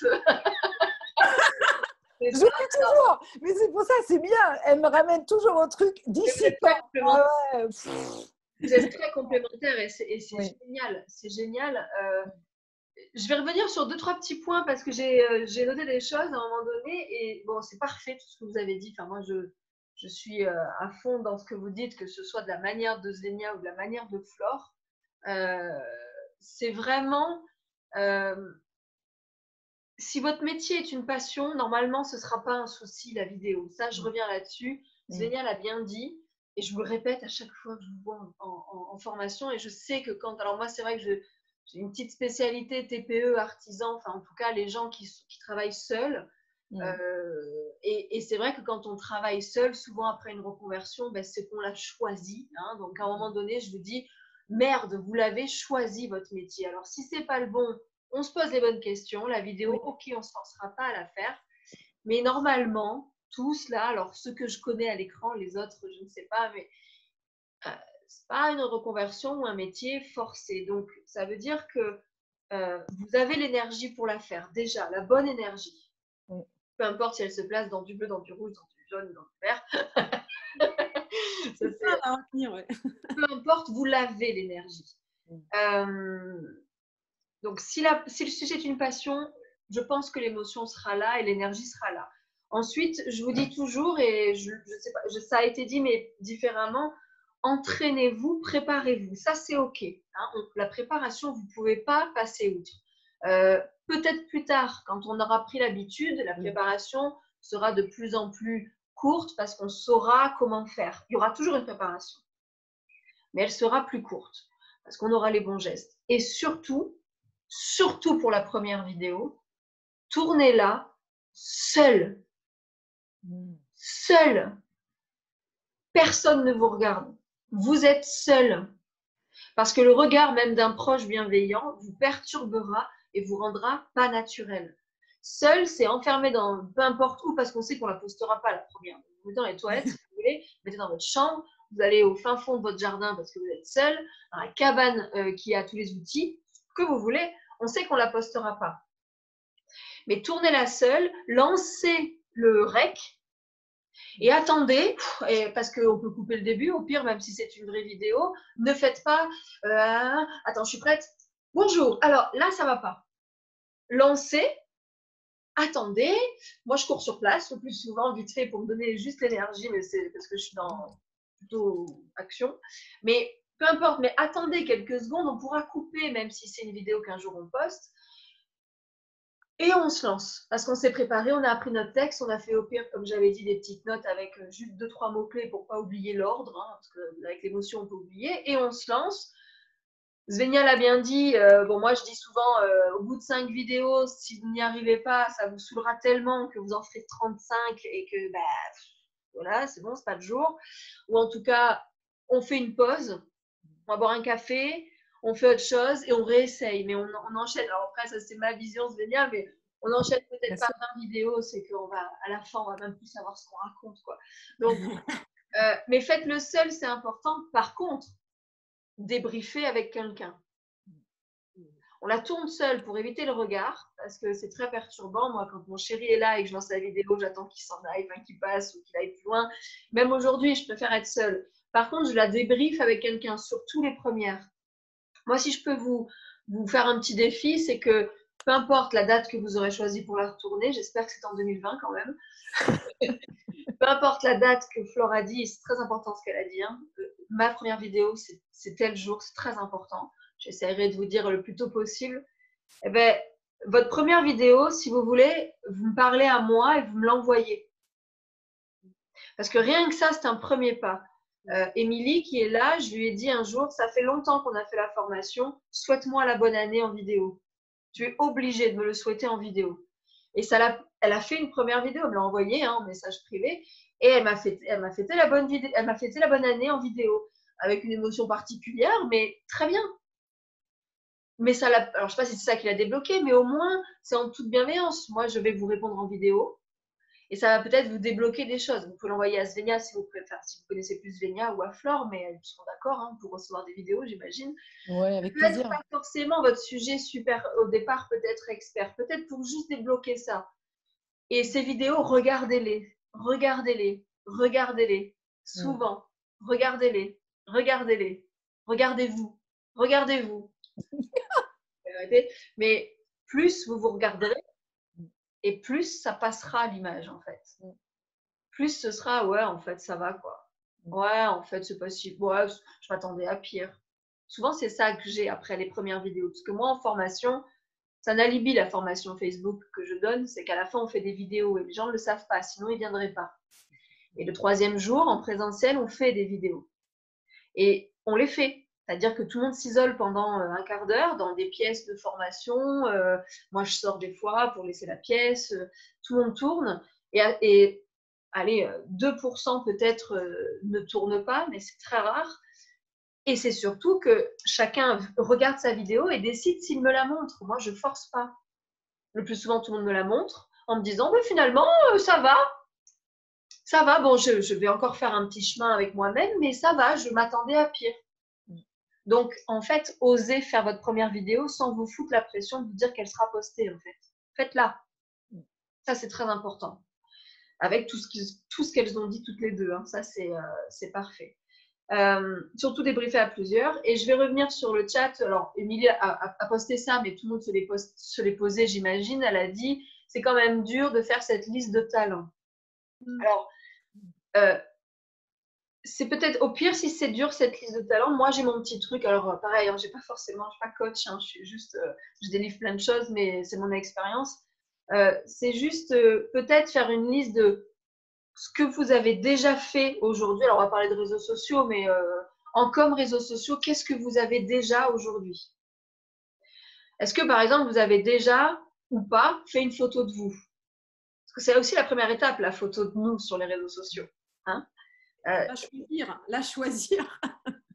S2: Je le fais toujours, mais c'est pour ça, c'est bien. Elle me ramène toujours au truc d'ici quand. Ah ouais.
S1: Vous êtes très complémentaires et c'est
S2: Oui.
S1: génial. C'est génial. Je vais revenir sur 2-3 petits points parce que j'ai noté des choses à un moment donné et bon, c'est parfait tout ce que vous avez dit. Enfin, moi, je suis à fond dans ce que vous dites, que ce soit de la manière de Svénia ou de la manière de Flore. C'est vraiment… si votre métier est une passion, normalement, ce ne sera pas un souci, la vidéo. Ça, je reviens là-dessus. Svénia l'a bien dit. Et je vous le répète à chaque fois que je vous vois en formation. Et je sais que quand… Alors moi, c'est vrai que j'ai une petite spécialité TPE, artisan, enfin en tout cas, les gens qui travaillent seuls. Et c'est vrai que quand on travaille seul, souvent après une reconversion, c'est qu'on l'a choisi. Hein. Donc à un moment donné, je vous dis, merde, vous l'avez choisi votre métier. Alors si ce n'est pas le bon, on se pose les bonnes questions. La vidéo, ok, on ne se forcera pas à la faire. Mais normalement, tous là, alors ceux que je connais à l'écran, les autres, je ne sais pas, mais c'est pas une reconversion ou un métier forcé. Donc, ça veut dire que vous avez l'énergie pour la faire, déjà, la bonne énergie. Peu importe si elle se place dans du bleu, dans du rouge, dans du jaune, dans du vert.
S3: C'est ça à retenir, ouais.
S1: Peu importe, vous l'avez l'énergie. Donc, si le sujet est une passion, je pense que l'émotion sera là et l'énergie sera là. Ensuite, je vous dis toujours, et je sais pas, ça a été dit, mais différemment, entraînez-vous, préparez-vous. Ça, c'est OK. Hein, la préparation, vous ne pouvez pas passer outre. Peut-être plus tard, quand on aura pris l'habitude, la préparation sera de plus en plus courte parce qu'on saura comment faire. Il y aura toujours une préparation, mais elle sera plus courte parce qu'on aura les bons gestes. Et surtout pour la première vidéo, tournez-la seul. Seul. Personne ne vous regarde. Vous êtes seul. Parce que le regard même d'un proche bienveillant vous perturbera et vous rendra pas naturel. Seul, c'est enfermé dans peu importe où parce qu'on sait qu'on la postera pas la première. Vous mettez dans les toilettes si vous voulez, vous mettez dans votre chambre, vous allez au fin fond de votre jardin parce que vous êtes seul, dans la cabane qui a tous les outils, que vous voulez, on sait qu'on la postera pas. Mais tournez-la seule, lancez le rec et attendez, parce qu'on peut couper le début, au pire, même si c'est une vraie vidéo, ne faites pas attends, je suis prête. Bonjour, alors là, ça va pas. Lancez, attendez, moi je cours sur place le plus souvent, vite fait, pour me donner juste l'énergie, mais c'est parce que je suis dans plutôt action. Mais peu importe, mais attendez quelques secondes, on pourra couper, même si c'est une vidéo qu'un jour on poste. Et on se lance, parce qu'on s'est préparé, on a appris notre texte, on a fait au pire, comme j'avais dit, des petites notes avec juste 2-3 mots-clés pour ne pas oublier l'ordre, hein, parce qu'avec l'émotion, on peut oublier, et on se lance. Svénia l'a bien dit, bon, moi je dis souvent, au bout de 5 vidéos, si vous n'y arrivez pas, ça vous saoulera tellement que vous en ferez 35 et que, voilà, c'est bon, c'est pas le jour. Ou en tout cas, on fait une pause, on va boire un café, on fait autre chose et on réessaye. Mais on enchaîne. Alors après, ça c'est ma vision, Svénia, mais on enchaîne peut-être pas 20 vidéos, c'est qu'à la fin, on va même plus savoir ce qu'on raconte, quoi. Donc, Mais faites-le seul, c'est important. Par contre, débriefez avec quelqu'un. On la tourne seule pour éviter le regard, parce que c'est très perturbant. Moi, quand mon chéri est là et que je lance la vidéo, j'attends qu'il s'en aille, enfin, qu'il passe ou qu'il aille plus loin. Même aujourd'hui, je préfère être seule. Par contre, je la débriefe avec quelqu'un, surtout les premières. Moi, si je peux vous faire un petit défi, c'est que peu importe la date que vous aurez choisie pour la retourner, j'espère que c'est en 2020 quand même. Peu importe la date que Flore a dit, c'est très important ce qu'elle a dit. Hein. Ma première vidéo, c'est tel jour, c'est très important. J'essaierai de vous dire le plus tôt possible. Eh ben, votre première vidéo, si vous voulez, vous me parlez à moi et vous me l'envoyez. Parce que rien que ça, c'est un premier pas. Émilie, qui est là, je lui ai dit un jour, ça fait longtemps qu'on a fait la formation, souhaite-moi la bonne année en vidéo. Tu es obligée de me le souhaiter en vidéo. Et elle a fait une première vidéo, elle me l'a envoyée en message privé, et elle m'a fêté la bonne année en vidéo, avec une émotion particulière, mais très bien. Mais ça alors je ne sais pas si c'est ça qui l'a débloqué, mais au moins, c'est en toute bienveillance. Moi, je vais vous répondre en vidéo. Et ça va peut-être vous débloquer des choses. Vous pouvez l'envoyer à Svenja si vous connaissez plus Svenja ou à Flore, mais elles seront d'accord hein, pour recevoir des vidéos, j'imagine.
S2: Oui, avec
S1: Peut-être
S2: plaisir.
S1: pas forcément votre sujet super au départ, peut-être expert, peut-être pour juste débloquer ça. Et ces vidéos, regardez-les, regardez-les, regardez-les, souvent, regardez-les, regardez-les, regardez-vous, regardez-vous. Mais plus vous vous regarderez, et plus ça passera à l'image en fait. Plus ce sera ouais en fait ça va quoi. Ouais en fait c'est pas si ouais je m'attendais à pire. Souvent c'est ça que j'ai après les premières vidéos parce que moi en formation c'est un alibi la formation Facebook que je donne, c'est qu'à la fin on fait des vidéos et les gens ne le savent pas sinon ils viendraient pas. Et le 3e jour en présentiel on fait des vidéos et on les fait. C'est-à-dire que tout le monde s'isole pendant un quart d'heure dans des pièces de formation. Moi, je sors des fois pour laisser la pièce. Tout le monde tourne. Et allez, 2% peut-être ne tournent pas, mais c'est très rare. Et c'est surtout que chacun regarde sa vidéo et décide s'il me la montre. Moi, je ne force pas. Le plus souvent, tout le monde me la montre en me disant bah, finalement, ça va. Ça va, bon, je vais encore faire un petit chemin avec moi-même, mais ça va, je m'attendais à pire. Donc, en fait, osez faire votre première vidéo sans vous foutre la pression de vous dire qu'elle sera postée, en fait. Faites-la. Ça, c'est très important. Avec tout ce qu'elles ont dit toutes les deux. Hein. Ça, c'est parfait. Surtout débriefer à plusieurs. Et je vais revenir sur le chat. Alors, Émilie a posté ça, mais tout le monde se l'est posé, j'imagine. Elle a dit, c'est quand même dur de faire cette liste de talents. Alors, c'est peut-être au pire si c'est dur cette liste de talents. Moi, j'ai mon petit truc. Alors, pareil, hein, je ne suis pas coach. Hein, je suis juste, je délivre plein de choses, mais c'est mon expérience. C'est juste peut-être faire une liste de ce que vous avez déjà fait aujourd'hui. Alors, on va parler de réseaux sociaux, mais en comme réseaux sociaux, qu'est-ce que vous avez déjà aujourd'hui? Est-ce que, par exemple, vous avez déjà ou pas fait une photo de vous? Parce que c'est aussi la première étape, la photo de nous sur les réseaux sociaux. Hein
S3: la choisir.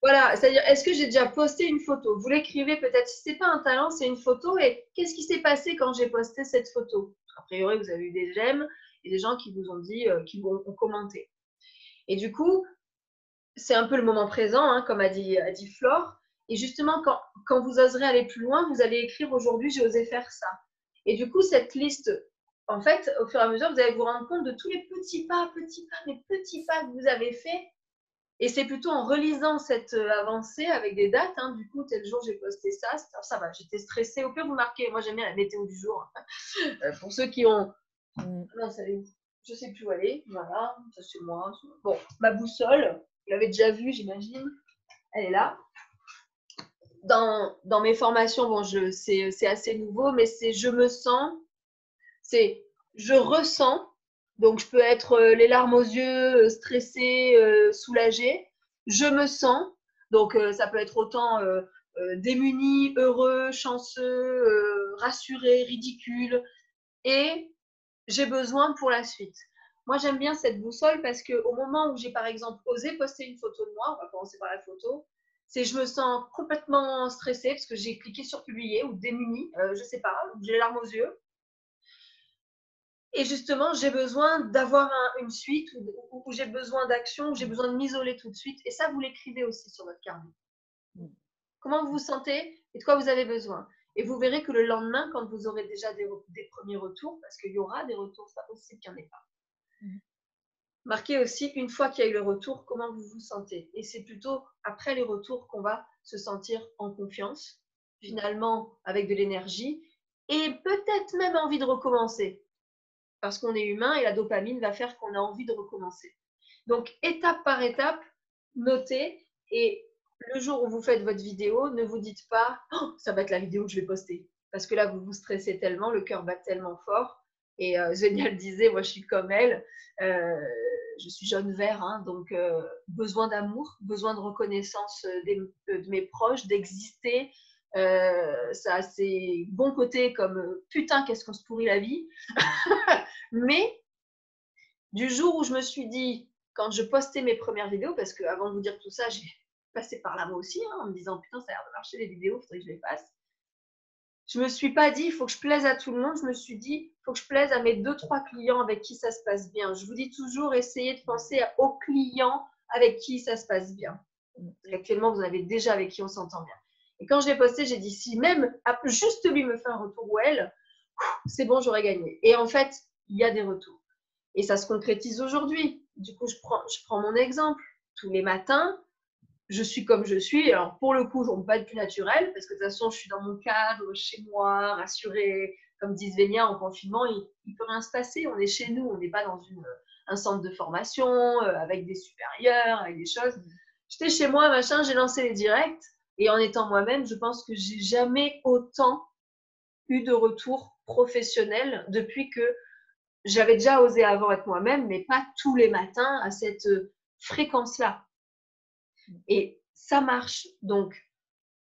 S1: Voilà, c'est-à-dire, est-ce que j'ai déjà posté une photo? Vous l'écrivez peut-être, si ce n'est pas un talent, c'est une photo. Et qu'est-ce qui s'est passé quand j'ai posté cette photo? A priori, vous avez eu des j'aime et des gens qui vous ont dit, qui vous ont commenté. Et du coup, c'est un peu le moment présent, hein, comme a dit Flore. Et justement, quand vous oserez aller plus loin, vous allez écrire aujourd'hui, j'ai osé faire ça. Et du coup, cette liste, en fait, au fur et à mesure, vous allez vous rendre compte de tous les petits pas que vous avez faits. Et c'est plutôt en relisant cette avancée avec des dates. Hein, du coup, tel jour, j'ai posté ça. Ça va, j'étais stressée. Au pire, vous marquez. Moi, j'aime bien la météo du jour. Pour ceux qui ont. Non, ça allait. Je ne sais plus où aller. Voilà, ça c'est moi. Bon, ma boussole, vous l'avez déjà vue, j'imagine. Elle est là. Dans mes formations, bon, c'est assez nouveau, mais c'est je me sens. C'est je ressens. Donc, je peux être les larmes aux yeux, stressée, soulagée. Je me sens. Donc, ça peut être autant démuni, heureux, chanceux, rassuré, ridicule. Et j'ai besoin pour la suite. Moi, j'aime bien cette boussole parce qu'au moment où j'ai, par exemple, osé poster une photo de moi, on va commencer par la photo, c'est je me sens complètement stressée parce que j'ai cliqué sur publier ou démunie, je ne sais pas, j'ai les larmes aux yeux. Et justement, j'ai besoin d'avoir une suite où j'ai besoin d'action, où j'ai besoin de m'isoler tout de suite. Et ça, vous l'écrivez aussi sur votre carnet. Comment vous vous sentez et de quoi vous avez besoin. Et vous verrez que le lendemain, quand vous aurez déjà des premiers retours, parce qu'il y aura des retours, c'est pas possible qu'il n'y en ait pas. Marquez aussi, une fois qu'il y a eu le retour, comment vous vous sentez. Et c'est plutôt après les retours qu'on va se sentir en confiance, finalement avec de l'énergie, et peut-être même envie de recommencer. Parce qu'on est humain et la dopamine va faire qu'on a envie de recommencer. Donc, étape par étape, notez, et le jour où vous faites votre vidéo, ne vous dites pas oh, ça va être la vidéo que je vais poster. Parce que là, vous vous stressez tellement, le cœur bat tellement fort. Et Génial disait, moi je suis comme elle, je suis jaune vert, hein, donc besoin d'amour, besoin de reconnaissance de mes proches, d'exister. Ça a ses bons côtés comme putain, qu'est-ce qu'on se pourrit la vie. Mais du jour où je me suis dit, quand je postais mes premières vidéos, parce qu'avant de vous dire tout ça, j'ai passé par là moi aussi, hein, en me disant putain, ça a l'air de marcher les vidéos, il faudrait que je les fasse. Je ne me suis pas dit, il faut que je plaise à tout le monde. Je me suis dit, il faut que je plaise à mes 2-3 clients avec qui ça se passe bien. Je vous dis toujours, essayez de penser aux clients avec qui ça se passe bien. Actuellement, vous en avez déjà avec qui on s'entend bien. Et quand je l'ai posté, j'ai dit, si même juste lui me fait un retour ou elle, c'est bon, j'aurais gagné. Et en fait, il y a des retours. Et ça se concrétise aujourd'hui. Du coup, je prends mon exemple. Tous les matins, je suis comme je suis. Alors, pour le coup, je ne veux pas être plus naturelle parce que de toute façon, je suis dans mon cadre, chez moi, rassurée. Comme dit Svenja, en confinement, il ne peut rien se passer. On est chez nous, on n'est pas dans un centre de formation avec des supérieurs, avec des choses. J'étais chez moi, machin, j'ai lancé les directs. Et en étant moi-même, je pense que j'ai jamais autant eu de retour professionnel depuis que j'avais déjà osé avant être moi-même, mais pas tous les matins à cette fréquence-là. Et ça marche. Donc,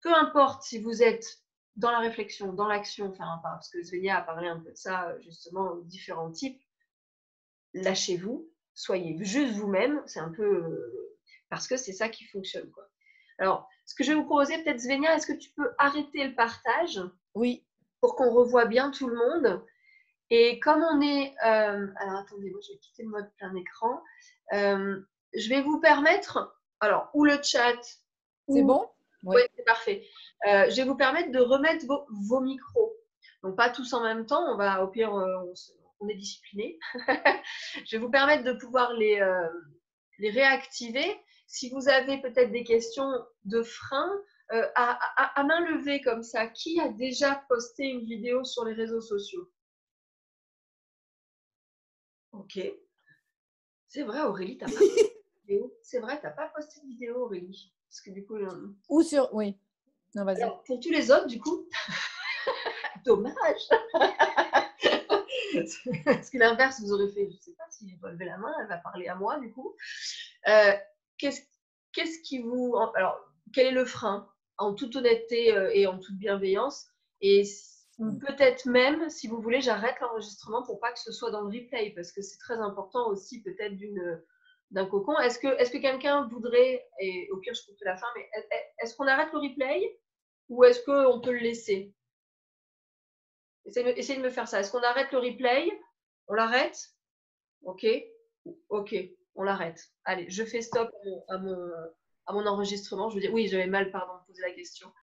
S1: peu importe si vous êtes dans la réflexion, dans l'action, enfin, parce que Svenja a parlé un peu de ça, justement, différents types, lâchez-vous, soyez juste vous-même, c'est un peu parce que c'est ça qui fonctionne, quoi. Alors, ce que je vais vous proposer, peut-être Svenja, est-ce que tu peux arrêter le partage?
S2: Oui.
S1: Pour qu'on revoie bien tout le monde. Et comme on est... alors, attendez, moi, je vais quitter le mode plein écran. Je vais vous permettre... Alors, ou le chat...
S2: C'est bon?
S1: Oui, c'est parfait. Je vais vous permettre de remettre vos micros. Donc, pas tous en même temps. On va, au pire, on est discipliné. Je vais vous permettre de pouvoir les réactiver. Si vous avez peut-être des questions de frein, à main levée comme ça, qui a déjà posté une vidéo sur les réseaux sociaux? Ok. C'est vrai, Aurélie, t'as pas posté de vidéo. C'est vrai, t'as pas posté de vidéo, Aurélie. Parce que du coup,
S2: Ou sur... Oui. Non, vas-y.
S1: alors, pour tous les autres, du coup, dommage. Parce que l'inverse, vous aurez fait, je sais pas si je dois lever la main, elle va parler à moi, du coup. Qu'est-ce qui vous... Alors, quel est le frein? En toute honnêteté et en toute bienveillance. Et peut-être même, si vous voulez, j'arrête l'enregistrement pour pas que ce soit dans le replay, parce que c'est très important aussi, peut-être d'un cocon. Est-ce que quelqu'un voudrait, et au pire, je coupe la fin, mais est-ce qu'on arrête le replay ou est-ce qu'on peut le laisser? Essayez de me faire ça. Est-ce qu'on arrête le replay? On l'arrête? Ok. Ok, on l'arrête. Allez, je fais stop à mon enregistrement. Je veux dire, oui, j'avais mal, pardon, de poser la question.